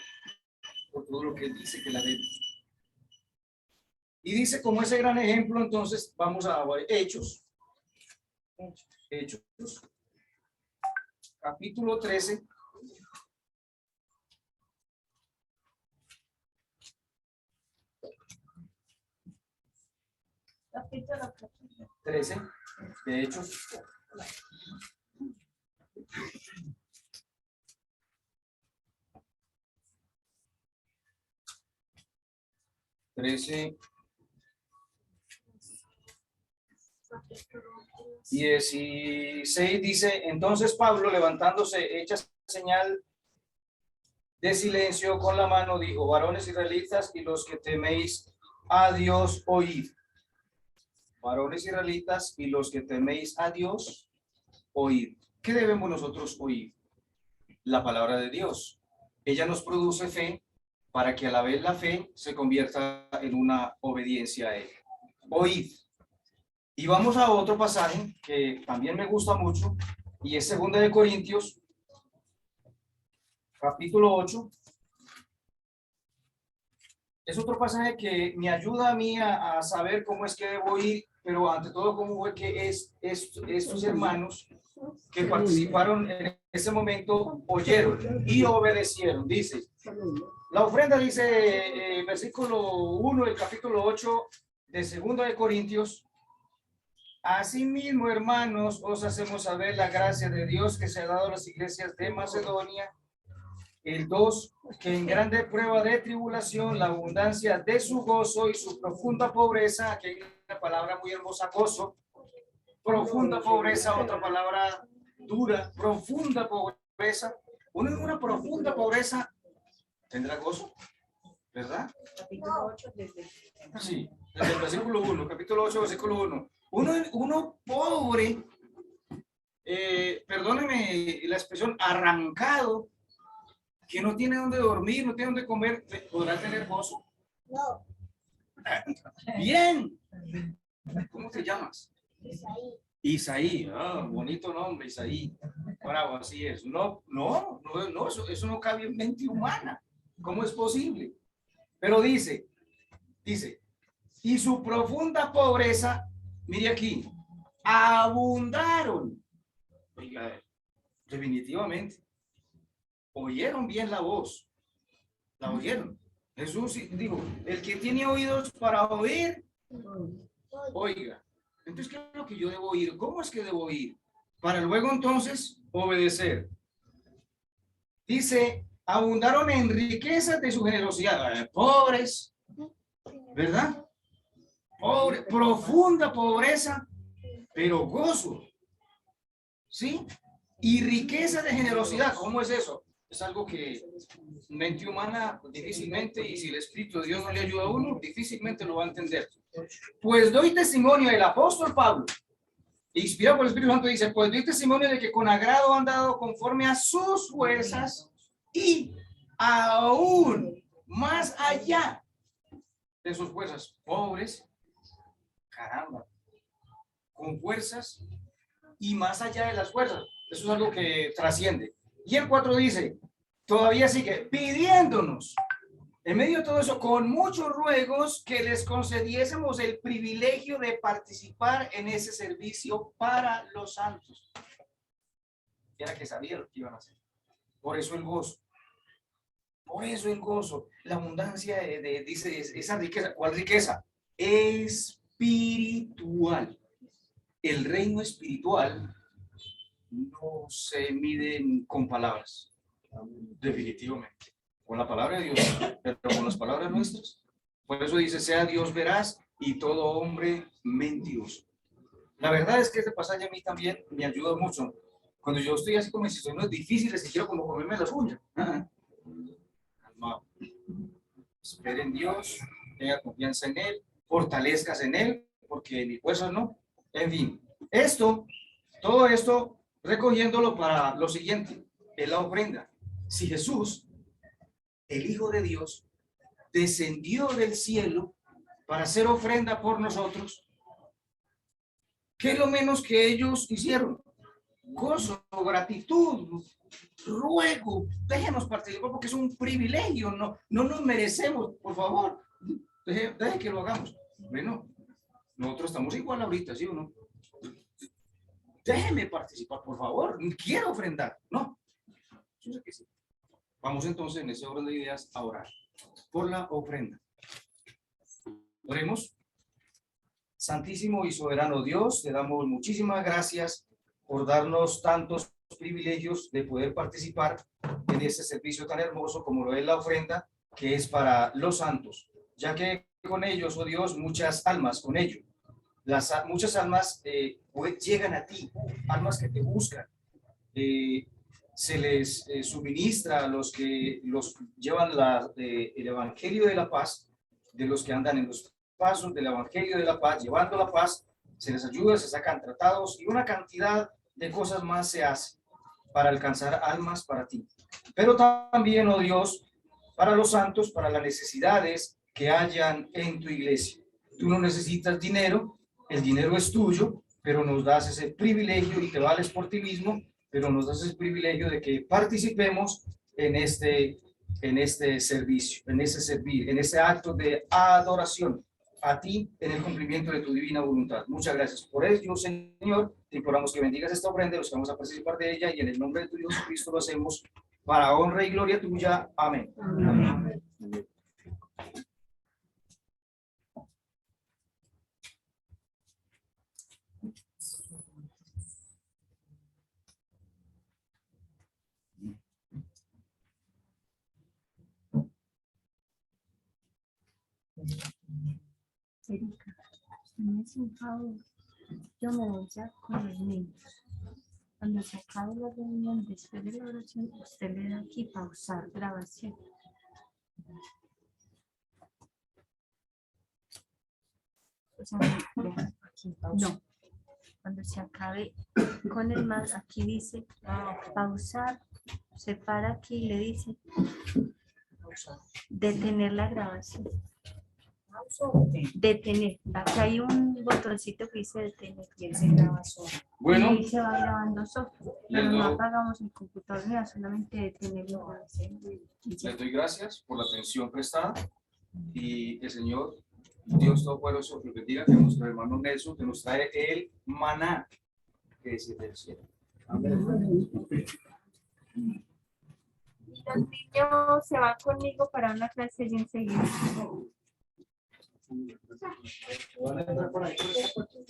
por todo lo que Él dice que la demos. Y dice, como ese gran ejemplo, entonces vamos a Hechos, capítulo 13. Capítulo 13 de Hechos. Trece. 16 dice, entonces Pablo, levantándose, hecha señal de silencio con la mano, dijo, varones israelitas y los que teméis a Dios, oíd. Varones israelitas y los que teméis a Dios, oíd. ¿Qué debemos nosotros oír? La palabra de Dios. Ella nos produce fe para que a la vez la fe se convierta en una obediencia a Él. Oíd. Y vamos a otro pasaje que también me gusta mucho y es 2 de Corintios, capítulo 8. Es otro pasaje que me ayuda a mí a saber cómo es que debo ir, pero ante todo cómo fue que estos hermanos que participaron en ese momento oyeron y obedecieron. Dice, la ofrenda dice, versículo 1 del capítulo 8 de 2 de Corintios, asimismo, hermanos, os hacemos saber la gracia de Dios que se ha dado a las iglesias de Macedonia. El 2, que en grande prueba de tribulación, la abundancia de su gozo y su profunda pobreza, aquí hay una palabra muy hermosa, gozo, profunda pobreza, otra palabra dura, profunda pobreza. Uno en una profunda pobreza tendrá gozo, ¿verdad? Capítulo 8 desde... Sí, desde el versículo 1, capítulo 8, versículo 1. Uno pobre, perdóneme la expresión, arrancado, que no tiene dónde dormir, no tiene dónde comer, ¿podrá tener gozo? No. Bien. ¿Cómo te llamas? Isaí. Isaí. Ah, bonito nombre, Isaí. Bravo, así es. No, eso no cabe en mente humana. ¿Cómo es posible? Pero dice, y su profunda pobreza, mire aquí, abundaron. Oiga, definitivamente. Oyeron bien la voz, la oyeron. Jesús dijo, el que tiene oídos para oír, oiga. Entonces, ¿qué es lo que yo debo oír? ¿Cómo es que debo oír? Para luego entonces obedecer. Dice, abundaron en riquezas de su generosidad. Pobres, ¿verdad? Pobre, profunda pobreza, pero gozo. ¿Sí? Y riqueza de generosidad. ¿Cómo es eso? Es algo que mente humana difícilmente, y si el Espíritu de Dios no le ayuda a uno, difícilmente lo va a entender. Pues doy testimonio, el apóstol Pablo, inspirado por el Espíritu Santo, dice, pues doy testimonio de que con agrado han dado conforme a sus fuerzas y aún más allá de sus fuerzas. Pobres, caramba, con fuerzas y más allá de las fuerzas. Eso es algo que trasciende. Y el 4 dice, todavía sigue pidiéndonos, en medio de todo eso, con muchos ruegos, que les concediésemos el privilegio de participar en ese servicio para los santos. Era que sabía lo que iban a hacer. Por eso el gozo. Por eso el gozo. La abundancia dice, esa riqueza. ¿Cuál riqueza? Espiritual. El reino espiritual no se miden con palabras, definitivamente, con la palabra de Dios, pero con las palabras nuestras. Por eso dice, sea Dios veraz y todo hombre mentiroso. La verdad es que este pasaje a mí también me ayuda mucho. Cuando yo estoy así como en situaciones difíciles y quiero como comerme las uñas. Calmado. Espere en Dios, tenga confianza en Él, fortalezcas en Él, porque mi fuerza no. En fin, todo esto, recogiéndolo para lo siguiente, es la ofrenda. Si Jesús, el Hijo de Dios, descendió del cielo para hacer ofrenda por nosotros, ¿Qué es lo menos que ellos hicieron? Gozo, gratitud, ruego, déjenos participar porque es un privilegio, no nos merecemos, por favor, deje que lo hagamos. Bueno, nosotros estamos igual ahorita, ¿sí o no? Déjeme participar, por favor, quiero ofrendar, ¿no? Yo sé que sí. Vamos entonces en ese orden de ideas a orar por la ofrenda. Oremos. Santísimo y soberano Dios, te damos muchísimas gracias por darnos tantos privilegios de poder participar en este servicio tan hermoso como lo es la ofrenda, que es para los santos, ya que con ellos, oh Dios, muchas almas, con ello, muchas almas llegan a ti, almas que te buscan, se les suministra a los que los llevan el Evangelio de la Paz, de los que andan en los pasos del Evangelio de la Paz, llevando la paz, se les ayuda, se sacan tratados y una cantidad de cosas más se hace para alcanzar almas para ti. Pero también, oh Dios, para los santos, para las necesidades que hayan en tu iglesia. Tú no necesitas dinero, el dinero es tuyo, pero nos das ese privilegio y te vales por ti mismo, pero nos das el privilegio de que participemos en este servicio, en ese servir, en ese acto de adoración a ti en el cumplimiento de tu divina voluntad. Muchas gracias por ello, Señor. Te imploramos que bendigas esta ofrenda, los que vamos a participar de ella, y en el nombre de tu Dios Cristo lo hacemos para honra y gloria tuya. Amén. Amén. Erika, me hace un favor. Yo me voy ya con los niños. Cuando se acabe la reunión, después de la oración, usted le da aquí pausar grabación. O sea, aquí, no. Cuando se acabe con el más, aquí dice pausar, se para aquí y le dice detener la grabación. Detener. Aquí hay un botoncito que dice detener. Y él se graba solo. Bueno. Y se va grabando solo. Pero no apagamos el computador, mira, solamente detener la grabación. Les doy gracias por la atención prestada y el Señor, Dios Todopoderoso, que bendiga a nuestro hermano Nelson, que nos trae el maná que es del cielo. Amén. Los niños se van conmigo para una clase y enseguida.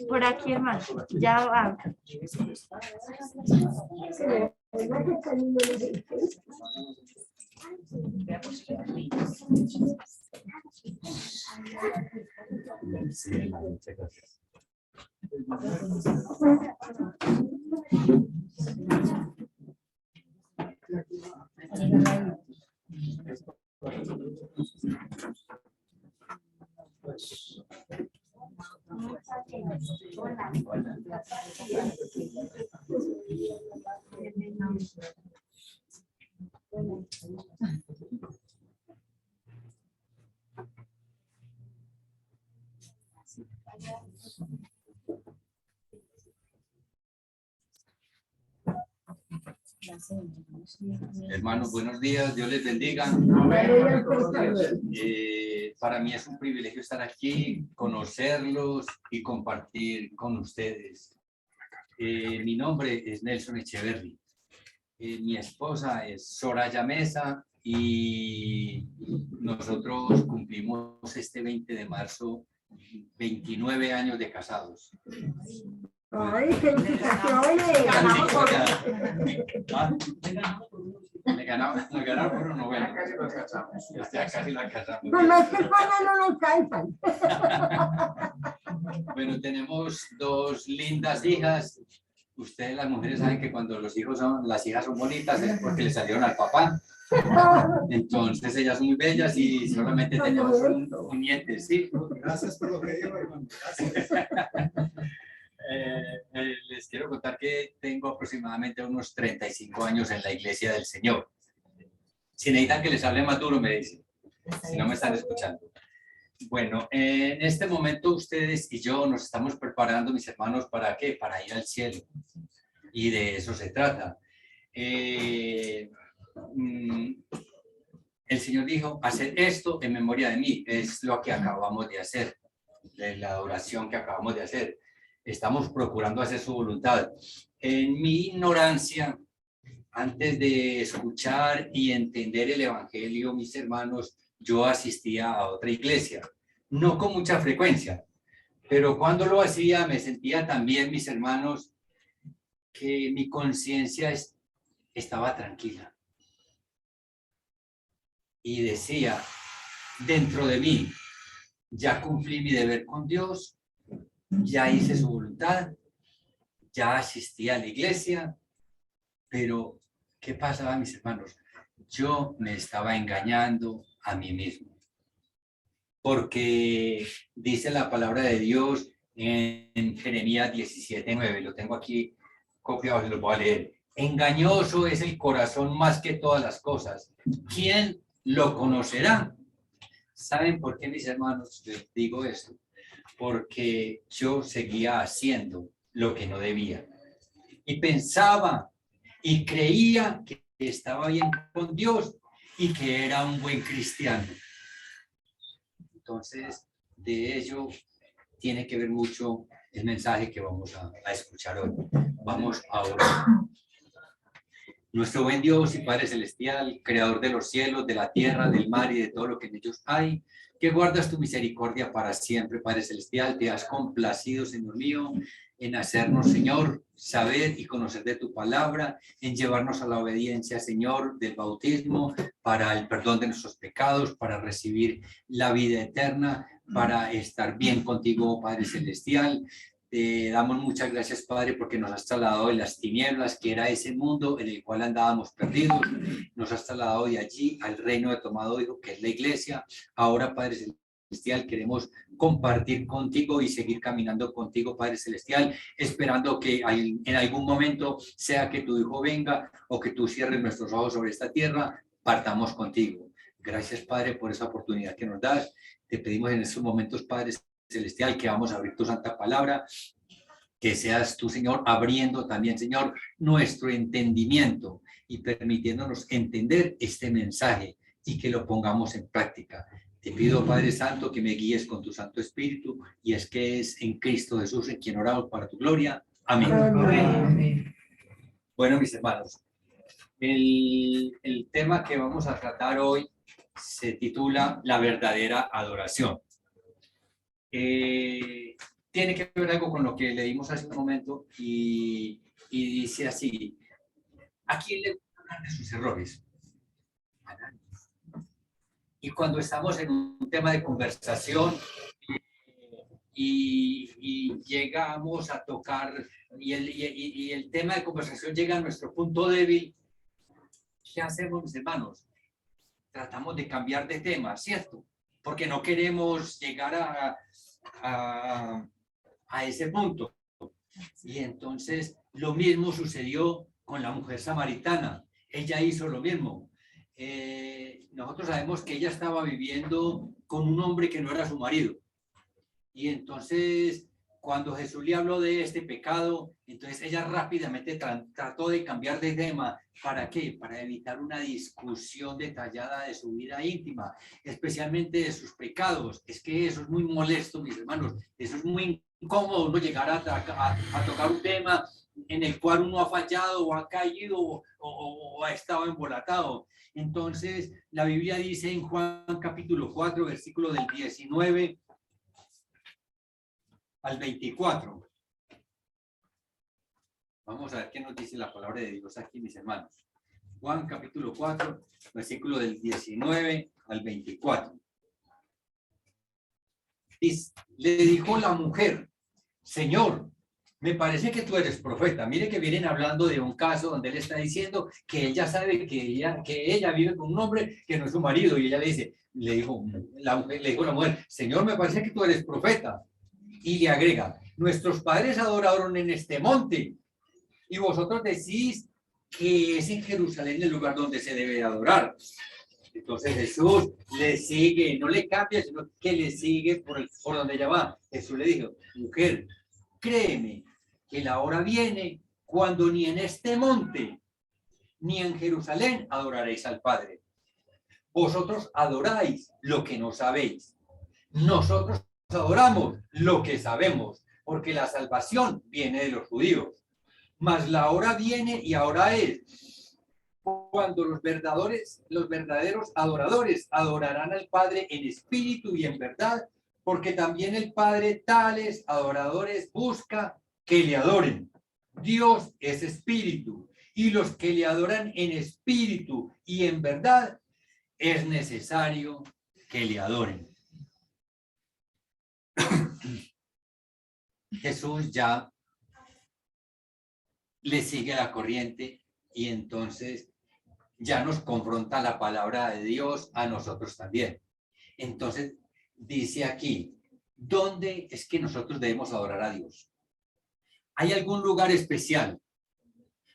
Por aquí, hermano. Ya va. Hermanos, buenos días, Dios les bendiga. Para mí es un privilegio estar aquí, conocerlos y compartir con ustedes. Mi nombre es Nelson Echeverry. Mi esposa es Soraya Mesa y nosotros cumplimos este 20 de marzo 29 años de casados. ¡Ay, felicitaciones! Me ganaron por una novela. Ya casi la casamos. Bueno, es que no nos cansan. Bueno, tenemos dos lindas hijas. Ustedes las mujeres saben que cuando las hijas son bonitas es porque le salieron al papá. Entonces ellas son muy bellas y solamente tenemos un nietecito. Gracias por lo que dijo, hermano. Gracias. Les quiero contar que tengo aproximadamente unos 35 años en la Iglesia del Señor. Si necesitan que les hable más duro, me dicen, si no me están escuchando. Bueno, en este momento ustedes y yo nos estamos preparando, mis hermanos, ¿para qué? Para ir al cielo. Y de eso se trata. El Señor dijo, hacer esto en memoria de mí. Es lo que acabamos de hacer, de la adoración que acabamos de hacer. Estamos procurando hacer su voluntad. En mi ignorancia, antes de escuchar y entender el Evangelio, mis hermanos, yo asistía a otra iglesia, no con mucha frecuencia, pero cuando lo hacía me sentía también, mis hermanos, que mi conciencia estaba tranquila. Y decía, dentro de mí, ya cumplí mi deber con Dios, ya hice su voluntad, ya asistí a la iglesia, pero ¿qué pasaba, mis hermanos? Yo me estaba engañando a mí mismo. Porque dice la palabra de Dios en Jeremías 17:9, lo tengo aquí copiado, lo voy a leer. Engañoso es el corazón más que todas las cosas. ¿Quién lo conocerá? ¿Saben por qué, mis hermanos, les digo esto? Porque yo seguía haciendo lo que no debía. Y pensaba y creía que estaba bien con Dios y que era un buen cristiano. Entonces, de ello tiene que ver mucho el mensaje que vamos a escuchar hoy. Vamos a orar. Nuestro buen Dios y Padre Celestial, Creador de los cielos, de la tierra, del mar y de todo lo que en ellos hay, que guardas tu misericordia para siempre, Padre Celestial, te has complacido, Señor mío, en hacernos, Señor, saber y conocer de tu palabra, en llevarnos a la obediencia, Señor, del bautismo, para el perdón de nuestros pecados, para recibir la vida eterna, para estar bien contigo, Padre Celestial. Te damos muchas gracias, Padre, porque nos has trasladado de las tinieblas, que era ese mundo en el cual andábamos perdidos. Nos has trasladado de allí al reino de tu amado Hijo, que es la iglesia. Ahora, Padre Celestial, queremos compartir contigo y seguir caminando contigo, Padre Celestial, esperando que en algún momento, sea que tu Hijo venga o que tú cierres nuestros ojos sobre esta tierra, partamos contigo. Gracias, Padre, por esa oportunidad que nos das. Te pedimos en estos momentos, Padre Celestial, que vamos a abrir tu santa palabra, que seas tú, Señor, abriendo también, Señor, nuestro entendimiento y permitiéndonos entender este mensaje y que lo pongamos en práctica. Te pido, Padre Santo, que me guíes con tu Santo Espíritu, y es que es en Cristo Jesús en quien oramos para tu gloria. Amén. Amén. Bueno, mis hermanos, el tema que vamos a tratar hoy se titula La verdadera adoración. Tiene que ver algo con lo que leímos hace un momento y dice así: ¿a quién le gusta hablar de sus errores? A nadie. Y cuando estamos en un tema de conversación y llegamos a tocar y el tema de conversación llega a nuestro punto débil, ¿qué hacemos, mis hermanos? Tratamos de cambiar de tema, ¿cierto? Porque no queremos llegar a ese punto. Y entonces lo mismo sucedió con la mujer samaritana. Ella hizo lo mismo. Nosotros sabemos que ella estaba viviendo con un hombre que no era su marido. Y entonces, cuando Jesús le habló de este pecado, entonces ella rápidamente trató de cambiar de tema. ¿Para qué? Para evitar una discusión detallada de su vida íntima, especialmente de sus pecados. Es que eso es muy molesto, mis hermanos. Eso es muy incómodo, uno llegar a tocar un tema en el cual uno ha fallado o ha caído o ha estado embolatado. Entonces, la Biblia dice en Juan capítulo 4, versículo del 19 al 24. Vamos a ver qué nos dice la palabra de Dios aquí, mis hermanos. Juan capítulo 4, versículo del 19 al 24. Le dijo la mujer: Señor, me parece que tú eres profeta. Mire que vienen hablando de un caso donde él está diciendo que ella sabe que ella vive con un hombre que no es su marido. Y ella le dijo la mujer, Señor, me parece que tú eres profeta. Y le agrega: nuestros padres adoraron en este monte, y vosotros decís que es en Jerusalén el lugar donde se debe adorar. Entonces Jesús le sigue, no le cambia, sino que le sigue por donde ella va. Jesús le dijo, mujer, créeme que la hora viene cuando ni en este monte ni en Jerusalén adoraréis al Padre. Vosotros adoráis lo que no sabéis. Nosotros adoramos lo que sabemos, porque la salvación viene de los judíos. Mas la hora viene y ahora es cuando los verdaderos adoradores adorarán al Padre en espíritu y en verdad, porque también el Padre tales adoradores busca que le adoren. Dios es espíritu, y los que le adoran en espíritu y en verdad es necesario que le adoren. Jesús ya le sigue la corriente y entonces ya nos confronta la palabra de Dios a nosotros también. Entonces dice aquí, ¿dónde es que nosotros debemos adorar a Dios? ¿Hay algún lugar especial?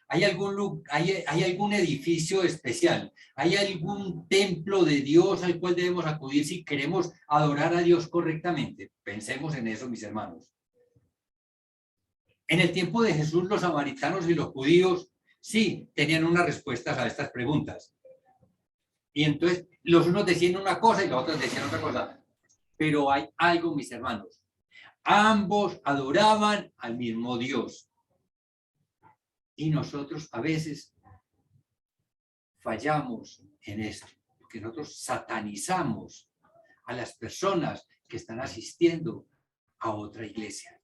¿Hay algún edificio especial? ¿Hay algún templo de Dios al cual debemos acudir si queremos adorar a Dios correctamente? Pensemos en eso, mis hermanos. En el tiempo de Jesús, los samaritanos y los judíos sí tenían unas respuestas a estas preguntas. Y entonces los unos decían una cosa y los otros decían otra cosa. Pero hay algo, mis hermanos. Ambos adoraban al mismo Dios. Y nosotros a veces fallamos en esto, porque nosotros satanizamos a las personas que están asistiendo a otra iglesia.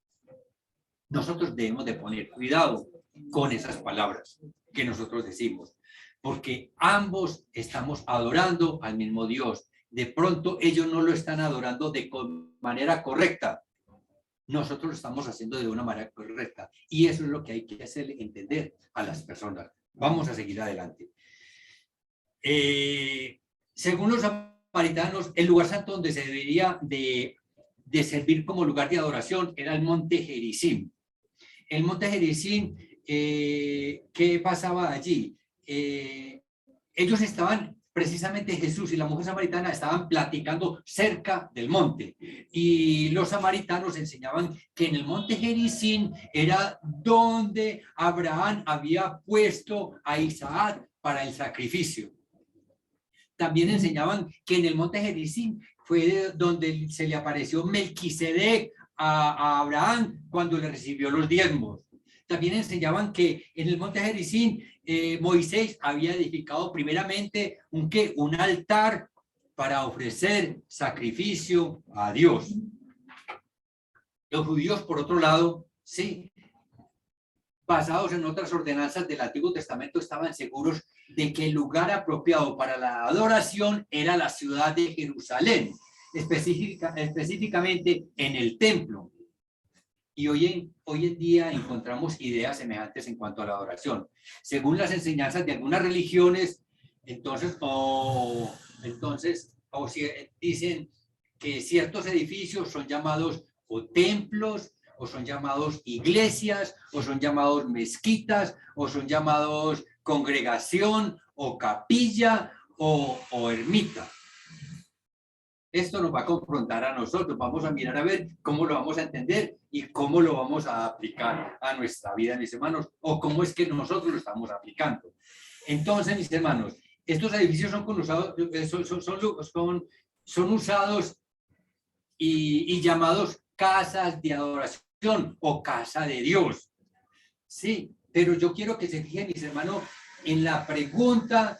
Nosotros debemos de poner cuidado con esas palabras que nosotros decimos, porque ambos estamos adorando al mismo Dios. De pronto ellos no lo están adorando de manera correcta. Nosotros lo estamos haciendo de una manera correcta. Y eso es lo que hay que hacerle entender a las personas. Vamos a seguir adelante. Según los samaritanos, el lugar santo donde se debería de servir como lugar de adoración era el monte Gerizim. El monte Gerizim, ¿qué pasaba allí? Ellos estaban, precisamente Jesús y la mujer samaritana estaban platicando cerca del monte. Y los samaritanos enseñaban que en el monte Gerizim era donde Abraham había puesto a Isaac para el sacrificio. También enseñaban que en el monte Gerizim fue donde se le apareció Melquisedec a Abraham cuando le recibió los diezmos. También enseñaban que en el monte Gerizim Moisés había edificado primeramente un altar para ofrecer sacrificio a Dios. Los judíos, por otro lado, sí, basados en otras ordenanzas del Antiguo Testamento, estaban seguros de que el lugar apropiado para la adoración era la ciudad de Jerusalén, específicamente en el templo. Y hoy en día encontramos ideas semejantes en cuanto a la adoración. Según las enseñanzas de algunas religiones, dicen que ciertos edificios son llamados o templos, o son llamados iglesias, o son llamados mezquitas, o son llamados congregación, o capilla, o ermita. Esto nos va a confrontar a nosotros. Vamos a mirar a ver cómo lo vamos a entender y cómo lo vamos a aplicar a nuestra vida, mis hermanos, o cómo es que nosotros lo estamos aplicando. Entonces, mis hermanos, estos edificios son usados y llamados casas de adoración o casa de Dios. Sí, pero yo quiero que se fijen, mis hermanos, en la pregunta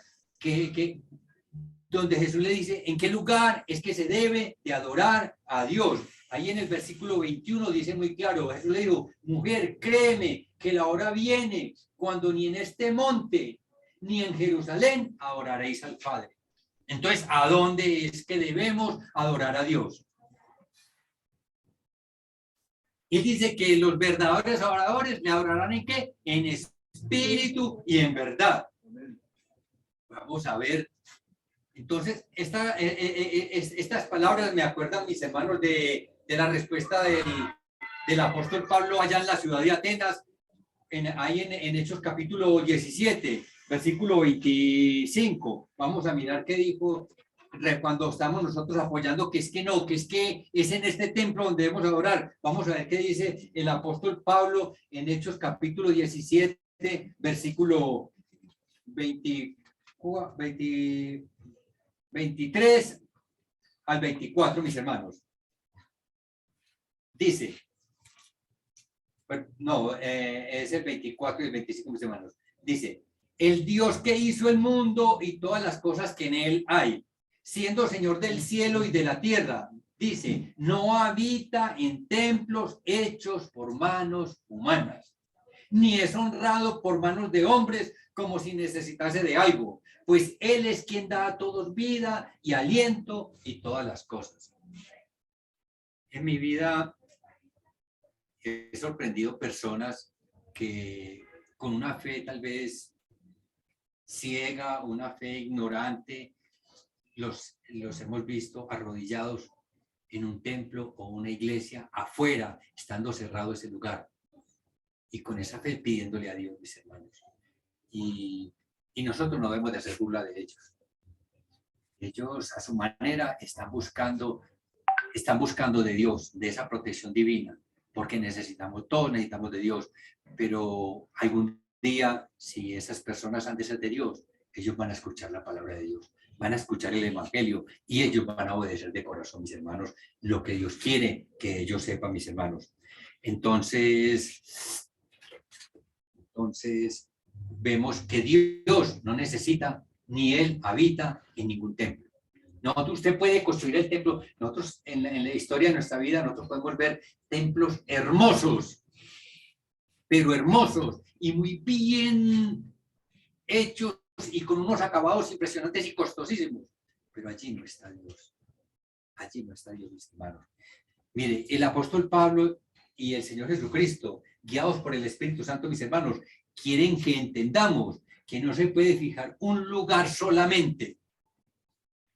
donde Jesús le dice, ¿en qué lugar es que se debe de adorar a Dios? Ahí en el versículo 21 dice muy claro, Jesús le dijo, mujer, créeme que la hora viene cuando ni en este monte ni en Jerusalén adoraréis al Padre. Entonces, ¿a dónde es que debemos adorar a Dios? Y dice que los verdaderos adoradores le adorarán ¿en qué? En espíritu y en verdad. Vamos a ver. Entonces, estas palabras me acuerdan, mis hermanos, de la respuesta del apóstol Pablo allá en la ciudad de Atenas, ahí en Hechos capítulo 17, versículo 25. Vamos a mirar qué dijo cuando estamos nosotros apoyando que es que no, que es en este templo donde debemos adorar. Vamos a ver qué dice el apóstol Pablo en Hechos capítulo 17, versículo 23 al 24, mis hermanos. Dice, no, es el 24 y el 25, mis hermanos. Dice, el Dios que hizo el mundo y todas las cosas que en él hay, siendo Señor del cielo y de la tierra, dice, no habita en templos hechos por manos humanas, ni es honrado por manos de hombres como si necesitase de algo, pues Él es quien da a todos vida y aliento y todas las cosas. En mi vida he sorprendido personas que con una fe tal vez ciega, una fe ignorante, los hemos visto arrodillados en un templo o una iglesia afuera, estando cerrado ese lugar. Y con esa fe pidiéndole a Dios, mis hermanos. Y nosotros no debemos de hacer burla de ellos. Ellos a su manera están buscando de Dios, de esa protección divina, porque todos necesitamos de Dios, pero algún día, si esas personas han de ser de Dios, ellos van a escuchar la palabra de Dios, van a escuchar el evangelio y ellos van a obedecer de corazón, mis hermanos, lo que Dios quiere que ellos sepan, mis hermanos. Entonces vemos que Dios no necesita ni Él habita en ningún templo. No, usted puede construir el templo. Nosotros en la historia de nuestra vida, nosotros podemos ver templos hermosos, pero hermosos y muy bien hechos y con unos acabados impresionantes y costosísimos. Pero allí no está Dios. Allí no está Dios, mis hermanos. Mire, el apóstol Pablo y el Señor Jesucristo, guiados por el Espíritu Santo, mis hermanos, quieren que entendamos que no se puede fijar un lugar solamente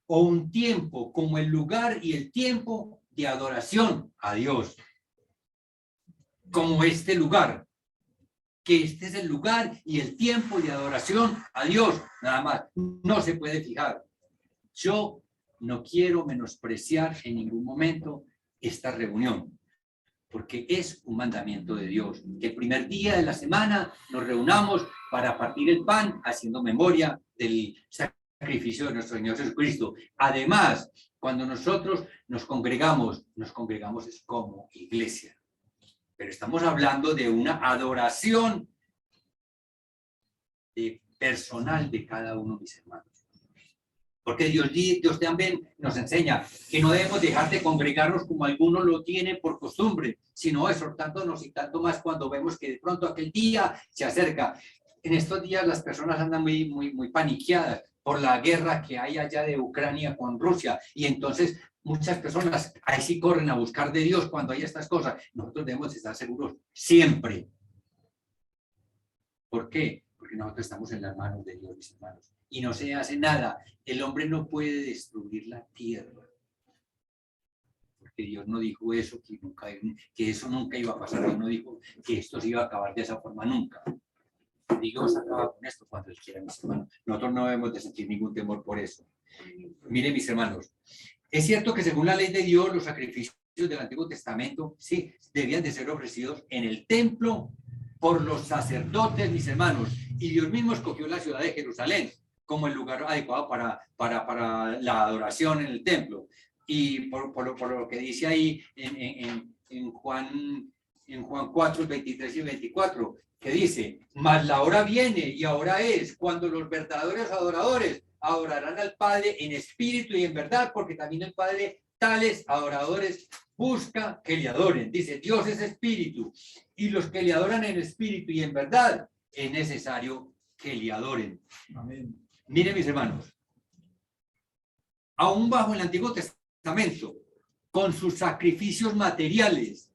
o un tiempo como el lugar y el tiempo de adoración a Dios. Como este lugar, que este es el lugar y el tiempo de adoración a Dios, nada más. No se puede fijar. Yo no quiero menospreciar en ningún momento esta reunión, porque es un mandamiento de Dios, que el primer día de la semana nos reunamos para partir el pan haciendo memoria del sacrificio de nuestro Señor Jesucristo. Además, cuando nosotros nos congregamos es como iglesia, pero estamos hablando de una adoración personal de cada uno de mis hermanos. Porque Dios también nos enseña que no debemos dejar de congregarnos como algunos lo tienen por costumbre, sino exhortándonos y tanto más cuando vemos que de pronto aquel día se acerca. En estos días las personas andan muy paniqueadas por la guerra que hay allá de Ucrania con Rusia, y entonces muchas personas ahí sí corren a buscar de Dios cuando hay estas cosas. Nosotros debemos estar seguros siempre. ¿Por qué? Porque nosotros estamos en las manos de Dios, mis hermanos, y no se hace nada. El hombre no puede destruir la tierra, porque Dios no dijo eso, que eso nunca iba a pasar. Dios no dijo que esto se iba a acabar de esa forma nunca. Dios acaba con esto cuando Él quiera, mis hermanos. Nosotros no debemos de sentir ningún temor por eso. Miren, mis hermanos, es cierto que según la ley de Dios, los sacrificios del Antiguo Testamento, sí, debían de ser ofrecidos en el templo por los sacerdotes, mis hermanos, y Dios mismo escogió la ciudad de Jerusalén como el lugar adecuado para la adoración en el templo. Y por lo que dice ahí en Juan 4, 23 y 24, que dice, mas la hora viene y ahora es cuando los verdaderos adoradores adorarán al Padre en espíritu y en verdad, porque también el Padre tales adoradores busca que le adoren. Dice, Dios es espíritu, y los que le adoran en espíritu y en verdad, es necesario que le adoren. Amén. Miren, mis hermanos, aún bajo el Antiguo Testamento, con sus sacrificios materiales,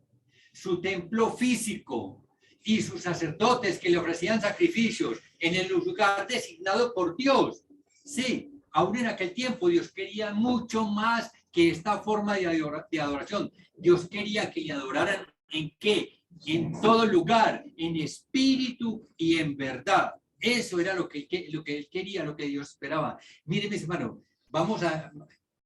su templo físico y sus sacerdotes que le ofrecían sacrificios en el lugar designado por Dios. Sí, aún en aquel tiempo Dios quería mucho más que esta forma de adoración. Dios quería que le adoraran ¿en qué? En todo lugar, en espíritu y en verdad. Eso era lo que él quería, lo que Dios esperaba. Miren, mis hermanos,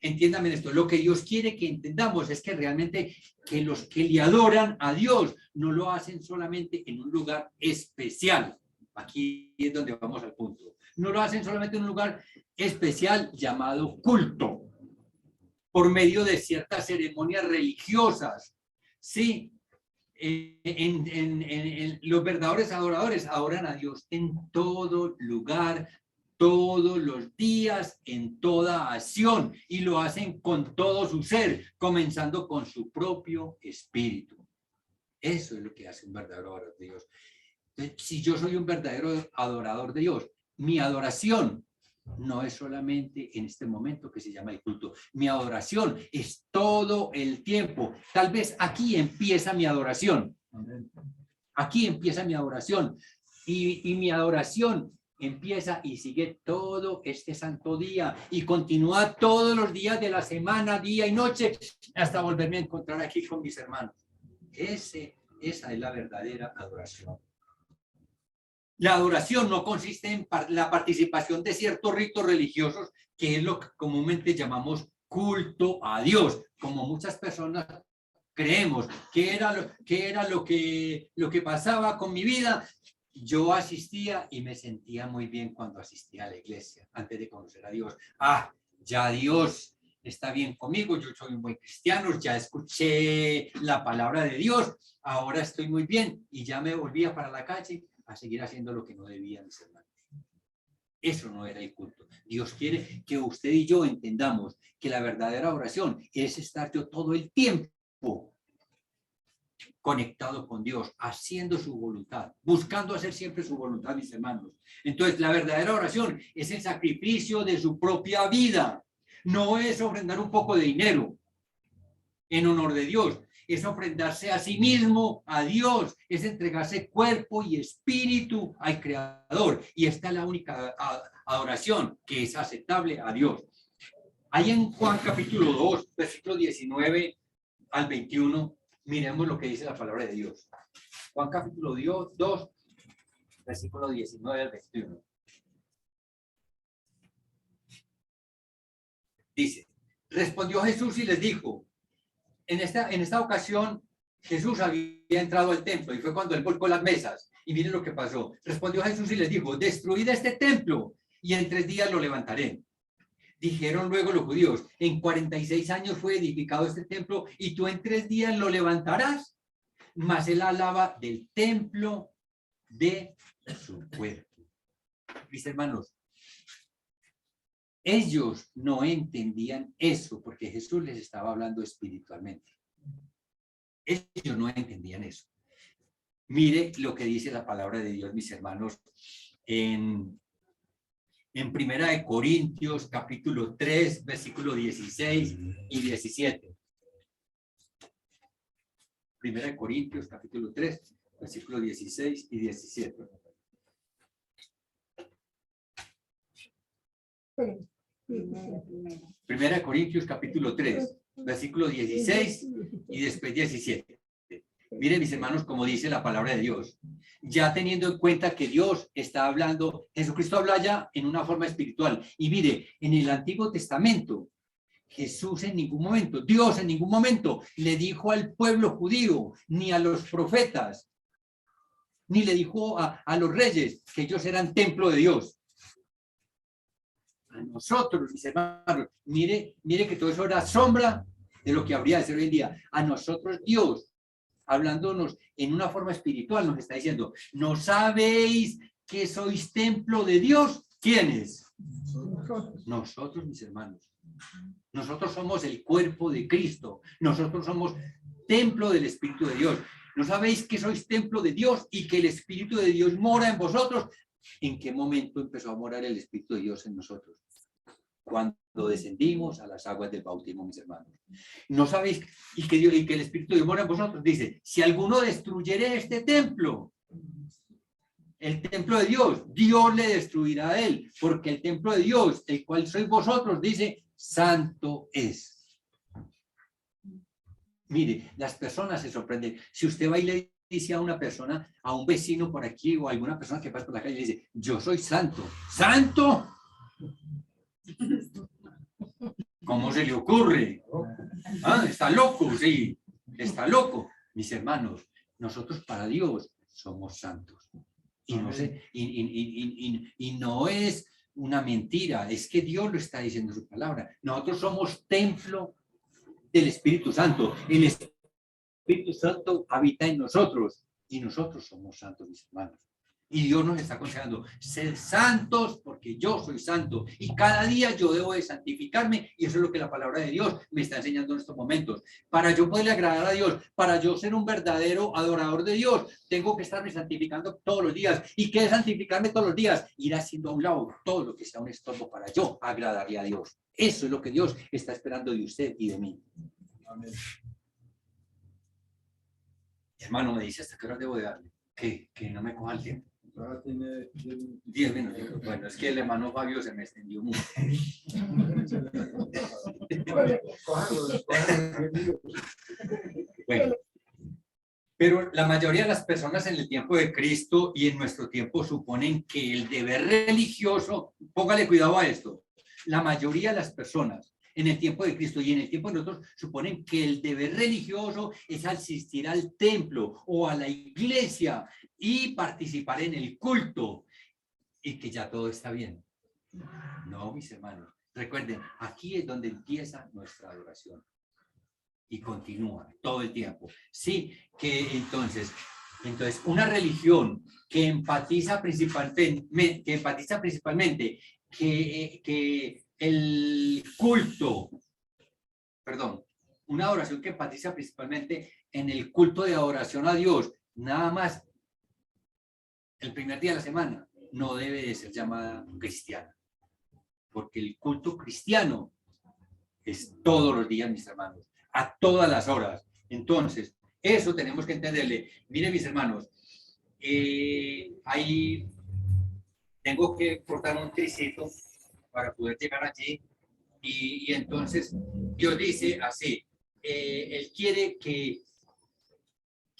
entiéndame esto, lo que Dios quiere que entendamos es que realmente que los que le adoran a Dios no lo hacen solamente en un lugar especial. Aquí es donde vamos al punto. No lo hacen solamente en un lugar especial llamado culto, por medio de ciertas ceremonias religiosas. Sí, los verdaderos adoradores adoran a Dios en todo lugar, todos los días, en toda acción, y lo hacen con todo su ser, comenzando con su propio espíritu. Eso es lo que hace un verdadero adorador de Dios. Entonces, si yo soy un verdadero adorador de Dios, mi adoración no es solamente en este momento que se llama el culto. Mi adoración es todo el tiempo. Tal vez aquí empieza mi adoración. Aquí empieza mi adoración. Y mi adoración empieza y sigue todo este santo día y continúa todos los días de la semana, día y noche, hasta volverme a encontrar aquí con mis hermanos. Esa es la verdadera adoración. La adoración no consiste en la participación de ciertos ritos religiosos, que es lo que comúnmente llamamos culto a Dios, como muchas personas creemos que era lo que pasaba con mi vida. Yo asistía y me sentía muy bien cuando asistía a la iglesia, antes de conocer a Dios. Ya Dios está bien conmigo, yo soy un buen cristiano, ya escuché la palabra de Dios, ahora estoy muy bien, y ya me volvía para la calle a seguir haciendo lo que no debía, mis hermanos. Eso no era el culto. Dios quiere que usted y yo entendamos que la verdadera oración es estar yo todo el tiempo conectado con Dios, haciendo su voluntad, buscando hacer siempre su voluntad, mis hermanos. Entonces, la verdadera oración es el sacrificio de su propia vida. No es ofrendar un poco de dinero en honor de Dios, es ofrendarse a sí mismo, a Dios, es entregarse cuerpo y espíritu al Creador. Y esta es la única adoración que es aceptable a Dios. Ahí en Juan capítulo 2, versículo 19 al 21, miremos lo que dice la palabra de Dios. Juan capítulo 2, versículo 19 al 21. Dice, respondió Jesús y les dijo, en esta ocasión Jesús había entrado al templo y fue cuando él volcó las mesas. Y miren lo que pasó. Respondió Jesús y les dijo, destruid este templo y en 3 días lo levantaré. Dijeron luego los judíos, en 46 años fue edificado este templo y tú en 3 días lo levantarás. Mas él hablaba del templo de su cuerpo. Mis hermanos, ellos no entendían eso porque Jesús les estaba hablando espiritualmente. Ellos no entendían eso. Mire lo que dice la palabra de Dios, mis hermanos, en Primera de Corintios, capítulo 3, versículo 16 y 17. Primera de Corintios, capítulo 3, versículo 16 y 17. Primera de Corintios, capítulo 3, versículo 16 y después 17. Miren, mis hermanos, como dice la palabra de Dios. Ya teniendo en cuenta que Dios está hablando, Jesucristo habla ya en una forma espiritual. Y mire, en el Antiguo Testamento, Jesús en ningún momento, Dios en ningún momento le dijo al pueblo judío, ni a los profetas, ni le dijo a los reyes que ellos eran templo de Dios. A nosotros, mis hermanos, mire que todo eso era sombra de lo que habría de ser hoy en día. A nosotros Dios, hablándonos en una forma espiritual, nos está diciendo, ¿no sabéis que sois templo de Dios? ¿Quiénes? Nosotros, mis hermanos. Nosotros somos el cuerpo de Cristo. Nosotros somos templo del Espíritu de Dios. ¿No sabéis que sois templo de Dios y que el Espíritu de Dios mora en vosotros? ¿En qué momento empezó a morar el Espíritu de Dios en nosotros? Cuando descendimos a las aguas del bautismo, mis hermanos. ¿No sabéis y que el Espíritu de Dios mora en vosotros? Dice, si alguno destruyere este templo, el templo de Dios, Dios le destruirá a él, porque el templo de Dios, el cual sois vosotros, dice, santo es. Mire, las personas se sorprenden. Si usted va y le dice a una persona, a un vecino por aquí o a alguna persona que pasa por la calle y le dice, yo soy santo. ¿Santo? ¿Cómo se le ocurre? ¿Ah? ¿Está loco? Sí, está loco. Mis hermanos, nosotros para Dios somos santos. Y no sé, y no es una mentira, es que Dios lo está diciendo en su palabra. Nosotros somos templo del Espíritu Santo. El Espíritu Santo habita en nosotros y nosotros somos santos, mis hermanos. Y Dios nos está aconsejando, ser santos porque yo soy santo. Y cada día yo debo de santificarme. Y eso es lo que la palabra de Dios me está enseñando en estos momentos. Para yo poderle agradar a Dios, para yo ser un verdadero adorador de Dios, tengo que estarme santificando todos los días. ¿Y qué es santificarme todos los días? Ir haciendo a un lado todo lo que sea un estorbo para yo agradarle a Dios. Eso es lo que Dios está esperando de usted y de mí. Amén. Hermano, me dice, ¿hasta qué hora debo de darle? Que no me coja el tiempo. Ahora tiene 10 minutos. Bueno, es que el hermano Fabio se me extendió mucho. Bueno, pero la mayoría de las personas en el tiempo de Cristo y en nuestro tiempo suponen que el deber religioso, póngale cuidado a esto, la mayoría de las personas en el tiempo de Cristo y en el tiempo de nosotros suponen que el deber religioso es asistir al templo o a la iglesia y participar en el culto y que ya todo está bien. No, mis hermanos, recuerden, aquí es donde empieza nuestra adoración y continúa todo el tiempo. Sí, que entonces una religión que empatiza principalmente que el culto, perdón, una adoración que empatiza principalmente en el culto de adoración a Dios, nada más el primer día de la semana, no debe de ser llamada cristiana, porque el culto cristiano es todos los días, mis hermanos, a todas las horas. Entonces, eso tenemos que entenderle. Miren, mis hermanos, ahí tengo que cortar un tricito para poder llegar allí, y entonces Dios dice así, Él quiere que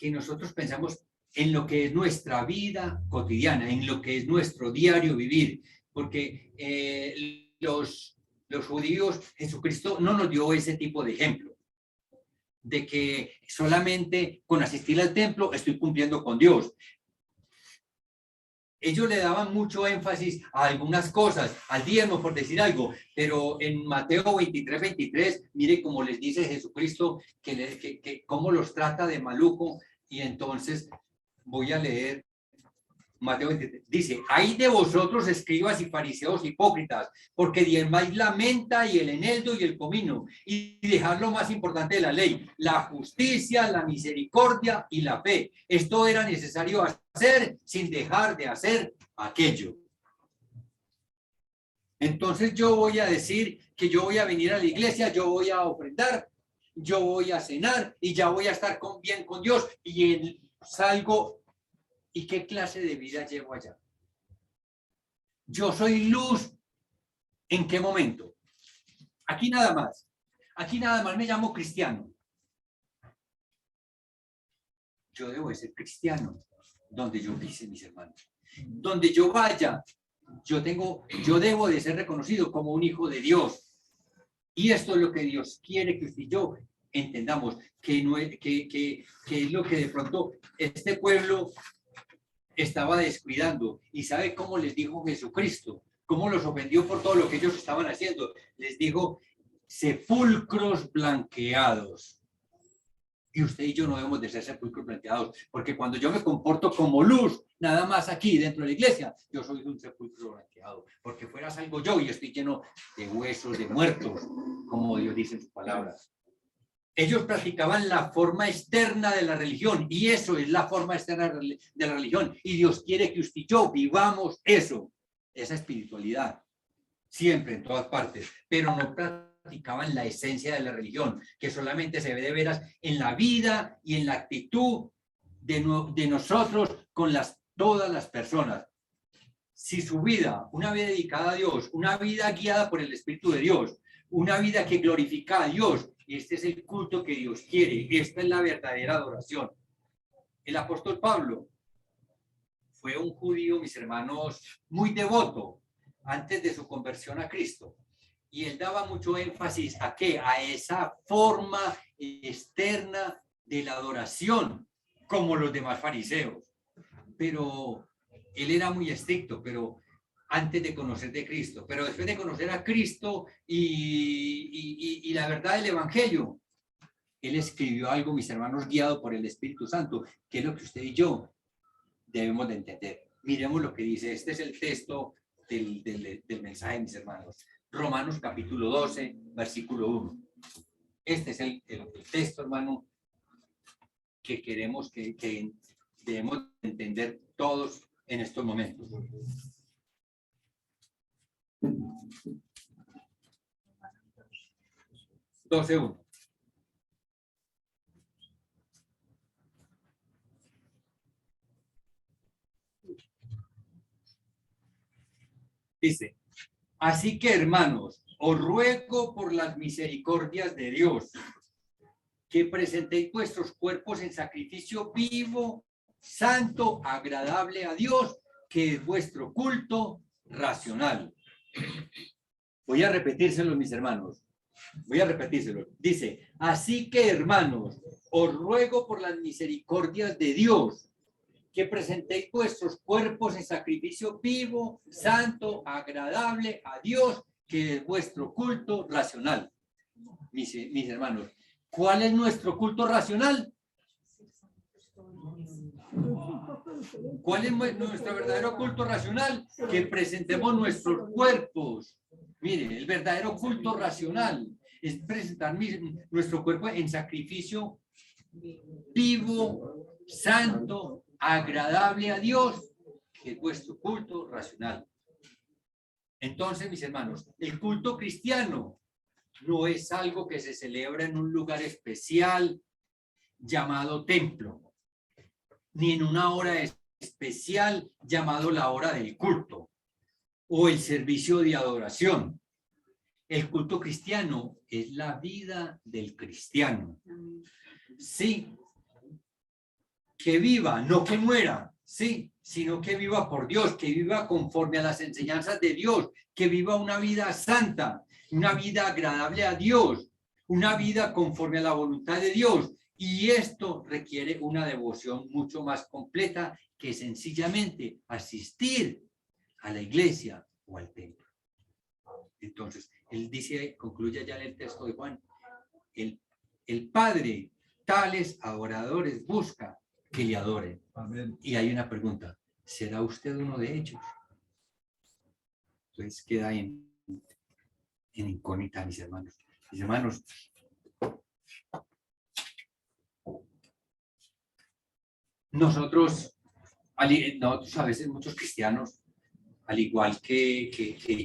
nosotros pensamos en lo que es nuestra vida cotidiana, en lo que es nuestro diario vivir, porque los judíos, Jesucristo no nos dio ese tipo de ejemplo, de que solamente con asistir al templo estoy cumpliendo con Dios. Ellos le daban mucho énfasis a algunas cosas, al diezmo, por decir algo, pero en Mateo 23, mire cómo les dice Jesucristo, que cómo los trata de maluco. Y entonces voy a leer Mateo 23, dice, ay de vosotros, escribas y fariseos hipócritas, porque diezmáis la menta y el eneldo y el comino, y dejad lo más importante de la ley, la justicia, la misericordia y la fe. Esto era necesario hacer sin dejar de hacer aquello. Entonces yo voy a decir que yo voy a venir a la iglesia, yo voy a ofrendar, yo voy a cenar y ya voy a estar bien con Dios, y salgo. ¿Y qué clase de vida llevo allá? Yo soy luz. ¿En qué momento? Aquí nada más me llamo cristiano. Yo debo de ser cristiano donde yo pise, mis hermanos. Donde yo vaya, yo debo de ser reconocido como un hijo de Dios. Y esto es lo que Dios quiere que usted y yo entendamos, que es lo que de pronto este pueblo estaba descuidando. ¿Y sabe cómo les dijo Jesucristo? ¿Cómo los ofendió por todo lo que ellos estaban haciendo? Les dijo, sepulcros blanqueados. Y usted y yo no debemos de ser sepulcros blanqueados, porque cuando yo me comporto como luz, nada más aquí dentro de la iglesia, yo soy un sepulcro blanqueado, porque fuera salgo yo y estoy lleno de huesos, de muertos, como Dios dice en sus palabras. Ellos practicaban la forma externa de la religión, y eso es la forma externa de la religión. Y Dios quiere que usted y yo vivamos eso, esa espiritualidad, siempre, en todas partes, pero no practicaban la esencia de la religión, que solamente se ve de veras en la vida y en la actitud de nosotros con todas las personas. Si su vida, una vida dedicada a Dios, una vida guiada por el Espíritu de Dios, una vida que glorifica a Dios, este es el culto que Dios quiere, esta es la verdadera adoración. El apóstol Pablo fue un judío, mis hermanos, muy devoto antes de su conversión a Cristo. Y él daba mucho énfasis ¿a qué? A esa forma externa de la adoración, como los demás fariseos. Pero él era muy estricto, pero antes de conocer de Cristo. Pero después de conocer a Cristo y la verdad del Evangelio, él escribió algo, mis hermanos, guiado por el Espíritu Santo, que es lo que usted y yo debemos de entender. Miremos lo que dice. Este es el texto del mensaje, mis hermanos. Romanos capítulo 12, versículo 1. Este es el texto, hermano, que queremos que debemos entender todos en estos momentos. Doce 1. Dice, así que hermanos, os ruego por las misericordias de Dios, que presentéis vuestros cuerpos en sacrificio vivo, santo, agradable a Dios, que es vuestro culto racional. Voy a repetírselo, mis hermanos. Voy a repetírselo. Dice, así que hermanos, os ruego por las misericordias de Dios, que presentéis vuestros cuerpos en sacrificio vivo, santo, agradable a Dios, que es vuestro culto racional. Mis hermanos, ¿cuál es nuestro culto racional? ¿Cuál es nuestro verdadero culto racional? Que presentemos nuestros cuerpos. Mire, el verdadero culto racional es presentar nuestro cuerpo en sacrificio vivo, santo, agradable a Dios, que es vuestro culto racional. Entonces, mis hermanos, el culto cristiano no es algo que se celebra en un lugar especial llamado templo, ni en una hora especial llamado la hora del culto o el servicio de adoración. El culto cristiano es la vida del cristiano. Sí, que viva, no que muera, sí, sino que viva por Dios, que viva conforme a las enseñanzas de Dios, que viva una vida santa, una vida agradable a Dios, una vida conforme a la voluntad de Dios. Y esto requiere una devoción mucho más completa que sencillamente asistir a la iglesia o al templo. Entonces, él dice, concluye ya en el texto de Juan, el Padre tales adoradores busca que le adoren. Amén. Y hay una pregunta, ¿será usted uno de ellos? Entonces queda en incógnita, mis hermanos. Mis hermanos, nosotros a veces muchos cristianos, al igual que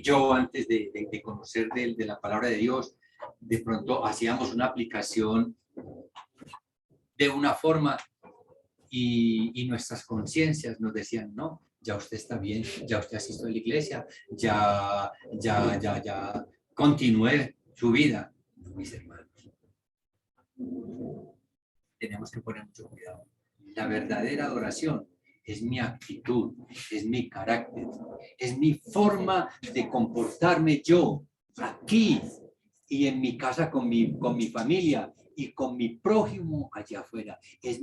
yo antes de conocer de la palabra de Dios, de pronto hacíamos una aplicación de una forma y nuestras conciencias nos decían, no, ya usted está bien, ya usted asistió a la iglesia, ya continúe su vida. No, mis hermanos, tenemos que poner mucho cuidado. La verdadera adoración es mi actitud, es mi carácter, es mi forma de comportarme yo aquí y en mi casa con mi familia y con mi prójimo allá afuera. Es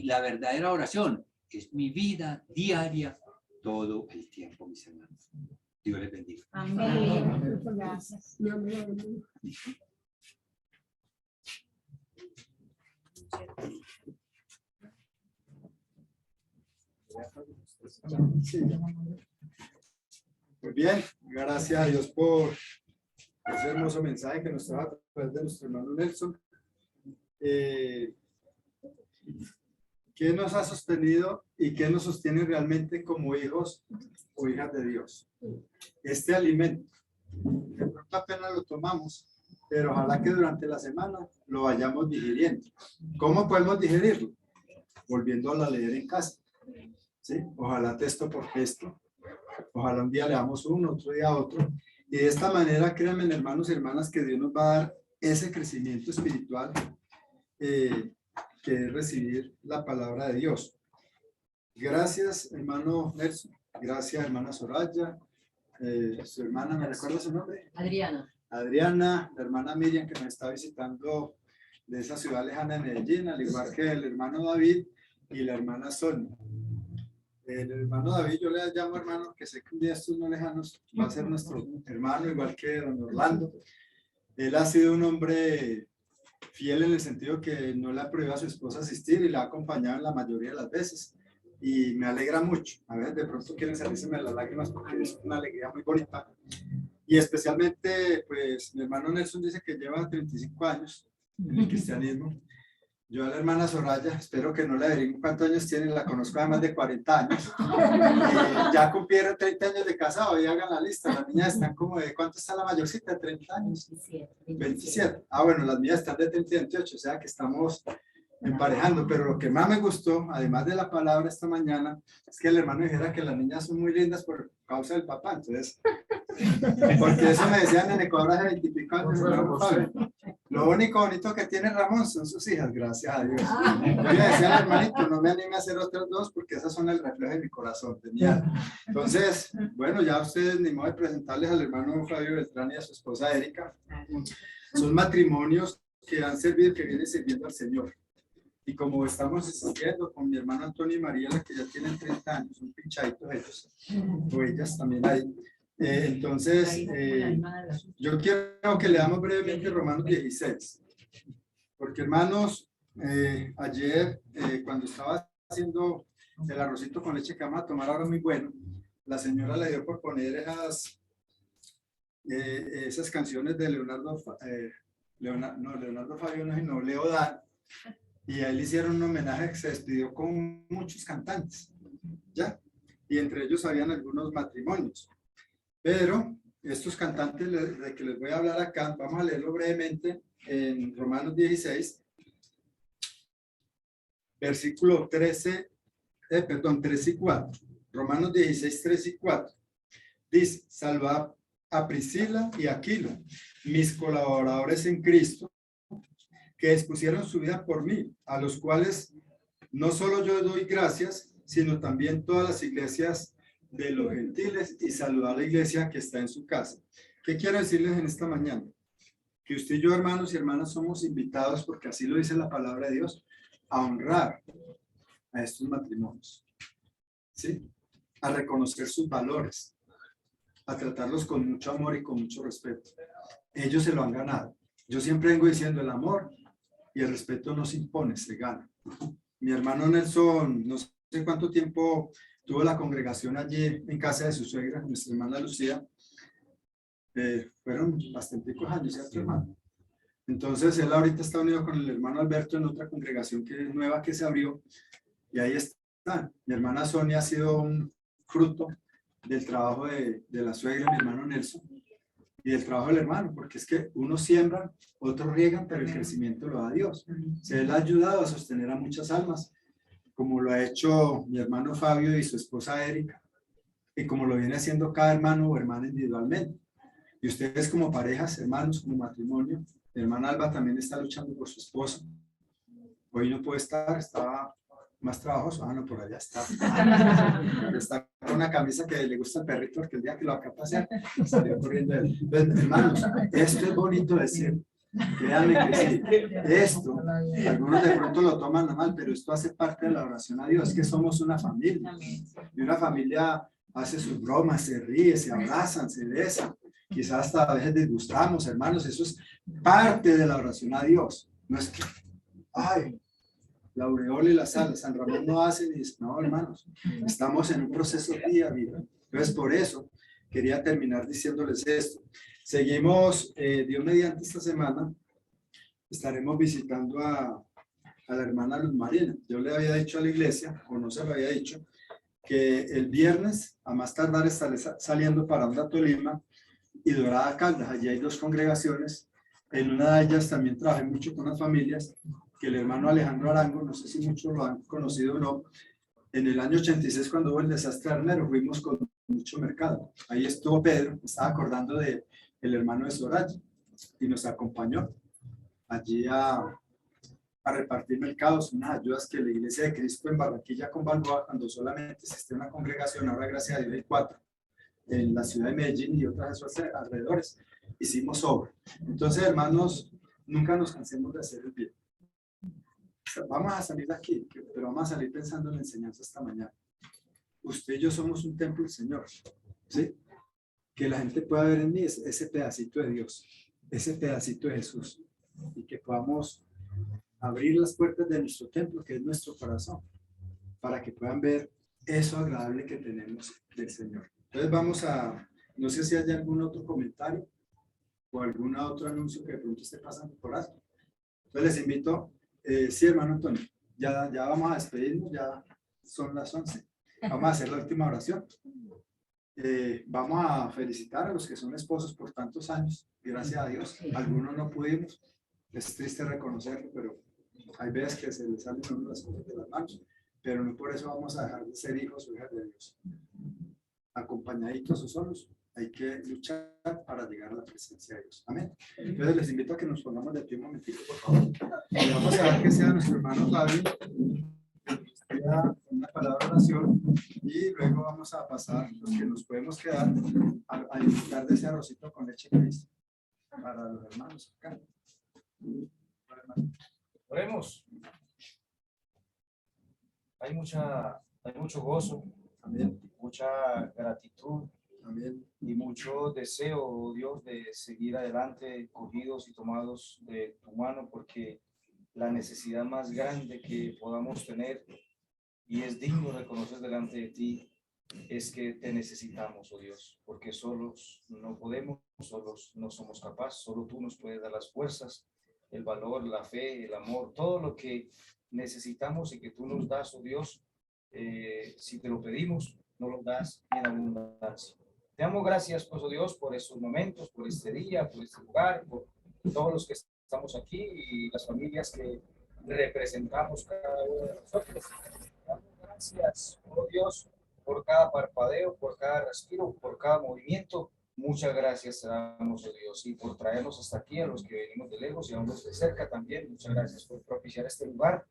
la verdadera oración, es mi vida diaria todo el tiempo, mis hermanos. Dios les bendiga. Amén. Gracias. Sí. Muy bien, gracias a Dios por ese hermoso mensaje que nos trae a través de nuestro hermano Nelson. ¿Qué nos ha sostenido y qué nos sostiene realmente como hijos o hijas de Dios? Este alimento. De pronto apenas lo tomamos, pero ojalá que durante la semana lo vayamos digiriendo. ¿Cómo podemos digerirlo? Volviéndolo a leer en casa. ¿Sí? Ojalá texto por texto. Ojalá un día leamos uno, otro día otro. Y de esta manera, créanme, hermanos y hermanas, que Dios nos va a dar ese crecimiento espiritual que que es recibir la palabra de Dios. Gracias, hermano Nelson. Gracias, hermana Soraya. Su hermana, ¿me recuerda su nombre? Adriana. Adriana, la hermana Miriam, que me está visitando de esa ciudad lejana de Medellín, al igual que el hermano David y la hermana Sonia. El hermano David, yo le llamo hermano, que sé que un día estos no lejanos va a ser nuestro hermano, igual que don Orlando. Él ha sido un hombre fiel en el sentido que no le ha prohibido a su esposa asistir y la ha acompañado en la mayoría de las veces. Y me alegra mucho. A veces de pronto quieren salirse las lágrimas porque es una alegría muy bonita. Y especialmente, pues, mi hermano Nelson dice que lleva 35 años en el cristianismo. Yo a la hermana Soraya, espero que no le averigüen cuántos años tiene, la conozco de más de 40 años. Ya cumplieron 30 años de casado, y hagan la lista. Las niñas están como de, ¿cuánto está la mayorcita? ¿De 30 años? 27. Ah, bueno, las mías están de 30 y 28, o sea que estamos emparejando. Pero lo que más me gustó, además de la palabra esta mañana, es que el hermano dijera que las niñas son muy lindas por causa del papá. Entonces, porque eso me decían en Ecuador hace 20 y pico años. Lo único bonito que tiene Ramón son sus hijas, gracias a Dios. Yo le decía al hermanito, no me anime a hacer otras dos porque esas son el reflejo de mi corazón, de mi alma. Entonces, bueno, ya ustedes ni modo de presentarles al hermano Fabio Beltrán y a su esposa Erika. Son matrimonios que han servido, que vienen sirviendo al Señor. Y como estamos siguiendo con mi hermano Antonio y Mariela, que ya tienen 30 años, son pinchaditos ellos, o ellas también hay. Entonces, yo quiero que leamos brevemente Romanos 16, porque hermanos, ayer cuando estaba haciendo el arrocito con leche que vamos a tomar ahora muy bueno, la señora le dio por poner esas canciones de Leonardo Fabio, no, Leo Dan, y a él le hicieron un homenaje que se despidió con muchos cantantes, ¿ya? Y entre ellos habían algunos matrimonios. Pero estos cantantes de que les voy a hablar acá, vamos a leerlo brevemente en Romanos 16, versículo 13 y 4. Romanos 16, 3 y 4. Dice, salvad a Priscila y Aquila, mis colaboradores en Cristo, que expusieron su vida por mí, a los cuales no solo yo doy gracias, sino también todas las iglesias de los gentiles, y saludar a la iglesia que está en su casa. ¿Qué quiero decirles en esta mañana? Que usted y yo, hermanos y hermanas, somos invitados, porque así lo dice la palabra de Dios, a honrar a estos matrimonios, ¿sí? A reconocer sus valores, a tratarlos con mucho amor y con mucho respeto. Ellos se lo han ganado. Yo siempre vengo diciendo, el amor y el respeto no se impone, se gana. Mi hermano Nelson, no sé cuánto tiempo tuvo la congregación allí en casa de su suegra, nuestra hermana Lucía. Fueron bastanticos años, ¿cierto, hermano? Entonces, él ahorita está unido con el hermano Alberto en otra congregación que es nueva que se abrió, y ahí está. Mi hermana Sonia ha sido un fruto del trabajo de la suegra, mi hermano Nelson, y del trabajo del hermano, porque es que unos siembran, otros riegan, pero el crecimiento lo da Dios. Se le ha ayudado a sostener a muchas almas, como lo ha hecho mi hermano Fabio y su esposa Erika, y como lo viene haciendo cada hermano o hermana individualmente. Y ustedes como parejas, hermanos, como matrimonio, mi hermana Alba también está luchando por su esposo. Hoy no puede estar, estaba más trabajoso. Ah, no, por allá está. Está con una camisa que le gusta al perrito, porque el día que lo acaba de hacer, salió corriendo él. Entonces, hermanos, esto es bonito decir. Créanme que sí. Esto, algunos de pronto lo toman mal, pero esto hace parte de la oración a Dios, que somos una familia. Y una familia hace sus bromas, se ríe, se abrazan, se besan. Quizás hasta a veces disgustamos, hermanos. Eso es parte de la oración a Dios. No es que, ay, la aureola y la sal, San Ramón no hace ni dice, no, hermanos, estamos en un proceso día a día. Entonces, por eso quería terminar diciéndoles esto. Seguimos, Dios mediante, esta semana estaremos visitando a la hermana Luz Marina. Yo le había dicho a la iglesia, o no se lo había dicho, que el viernes, a más tardar, estaré saliendo para Honda, Tolima y Dorada Caldas. Allí hay dos congregaciones. En una de ellas también trabajé mucho con las familias, que el hermano Alejandro Arango, no sé si muchos lo han conocido o no, en el año 86, cuando hubo el desastre de Arnero, fuimos con mucho mercado. Ahí estuvo Pedro, me estaba acordando de el hermano de Soraya, y nos acompañó allí a a repartir mercados, unas ayudas que la Iglesia de Cristo en Barranquilla con Balboa, cuando solamente existe una congregación, ahora gracias a Dios hay 4, en la ciudad de Medellín y otras de sus alrededores, hicimos obra. Entonces, hermanos, nunca nos cansemos de hacer el bien. Vamos a salir de aquí, pero vamos a salir pensando en la enseñanza esta mañana. Usted y yo somos un templo del Señor, ¿sí? Que la gente pueda ver en mí ese pedacito de Dios, ese pedacito de Jesús, y que podamos abrir las puertas de nuestro templo, que es nuestro corazón, para que puedan ver eso agradable que tenemos del Señor. Entonces vamos a, no sé si hay algún otro comentario o algún otro anuncio que de pronto esté pasando por ahí. Entonces les invito, sí, hermano Antonio, ya vamos a despedirnos, ya son las 11. Vamos a hacer la última oración. Vamos a felicitar a los que son esposos por tantos años, gracias a Dios. Algunos no pudimos, es triste reconocerlo, pero hay veces que se les salen a uno las cosas de las manos, pero no por eso vamos a dejar de ser hijos o hijas de Dios. Acompañaditos o solos, hay que luchar para llegar a la presencia de Dios. Amén. Entonces les invito a que nos pongamos de pie un momentito, por favor. Y vamos a ver que sea nuestro hermano Fabi una palabra de oración, y luego vamos a pasar los que nos podemos quedar a disfrutar de ese arrocito con leche Cristo para los hermanos acá. Oremos. Hay mucho gozo, Amén. mucha gratitud, Amén. y mucho deseo, oh Dios, de seguir adelante, cogidos y tomados de tu mano, porque la necesidad más grande que podamos tener, y es digno reconocer delante de ti, es que te necesitamos, oh Dios, porque solos no podemos, solos no somos capaces, solo tú nos puedes dar las fuerzas, el valor, la fe, el amor, todo lo que necesitamos y que tú nos das, oh Dios. Si te lo pedimos, no lo das en abundancia. Te damos gracias, pues, oh Dios, por estos momentos, por este día, por este lugar, por todos los que estamos aquí y las familias que representamos cada uno de nosotros. Te damos gracias, oh Dios, por cada parpadeo, por cada respiro, por cada movimiento. Muchas gracias te damos, oh Dios, y por traernos hasta aquí, a los que venimos de lejos y a los de cerca también. Muchas gracias por propiciar este lugar.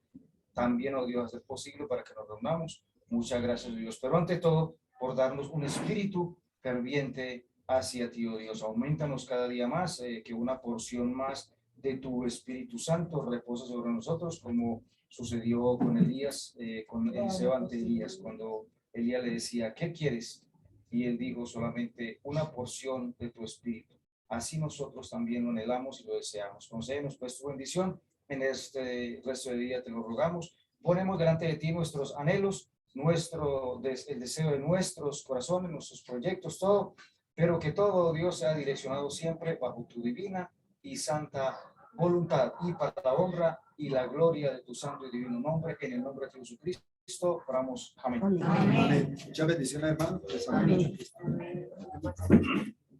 También, oh Dios, hacer posible para que nos reunamos. Muchas gracias, oh Dios. Pero ante todo, por darnos un espíritu ferviente hacia ti, oh Dios. Aumentanos cada día más, que una porción más de tu Espíritu Santo reposa sobre nosotros, como sucedió con Elías, con Eliseo ante Elías, cuando Elías le decía, ¿qué quieres? Y él dijo solamente una porción de tu Espíritu. Así nosotros también lo anhelamos y lo deseamos. Concédenos pues tu bendición en este resto de día, te lo rogamos. Ponemos delante de ti nuestros anhelos, el deseo de nuestros corazones, nuestros proyectos, todo, pero que todo, Dios, sea direccionado siempre bajo tu divina y santa voluntad, y para la honra y la gloria de tu santo y divino nombre, en el nombre de Jesucristo, oramos. Amén. Amén. Muchas bendiciones, hermanos. Les amamos.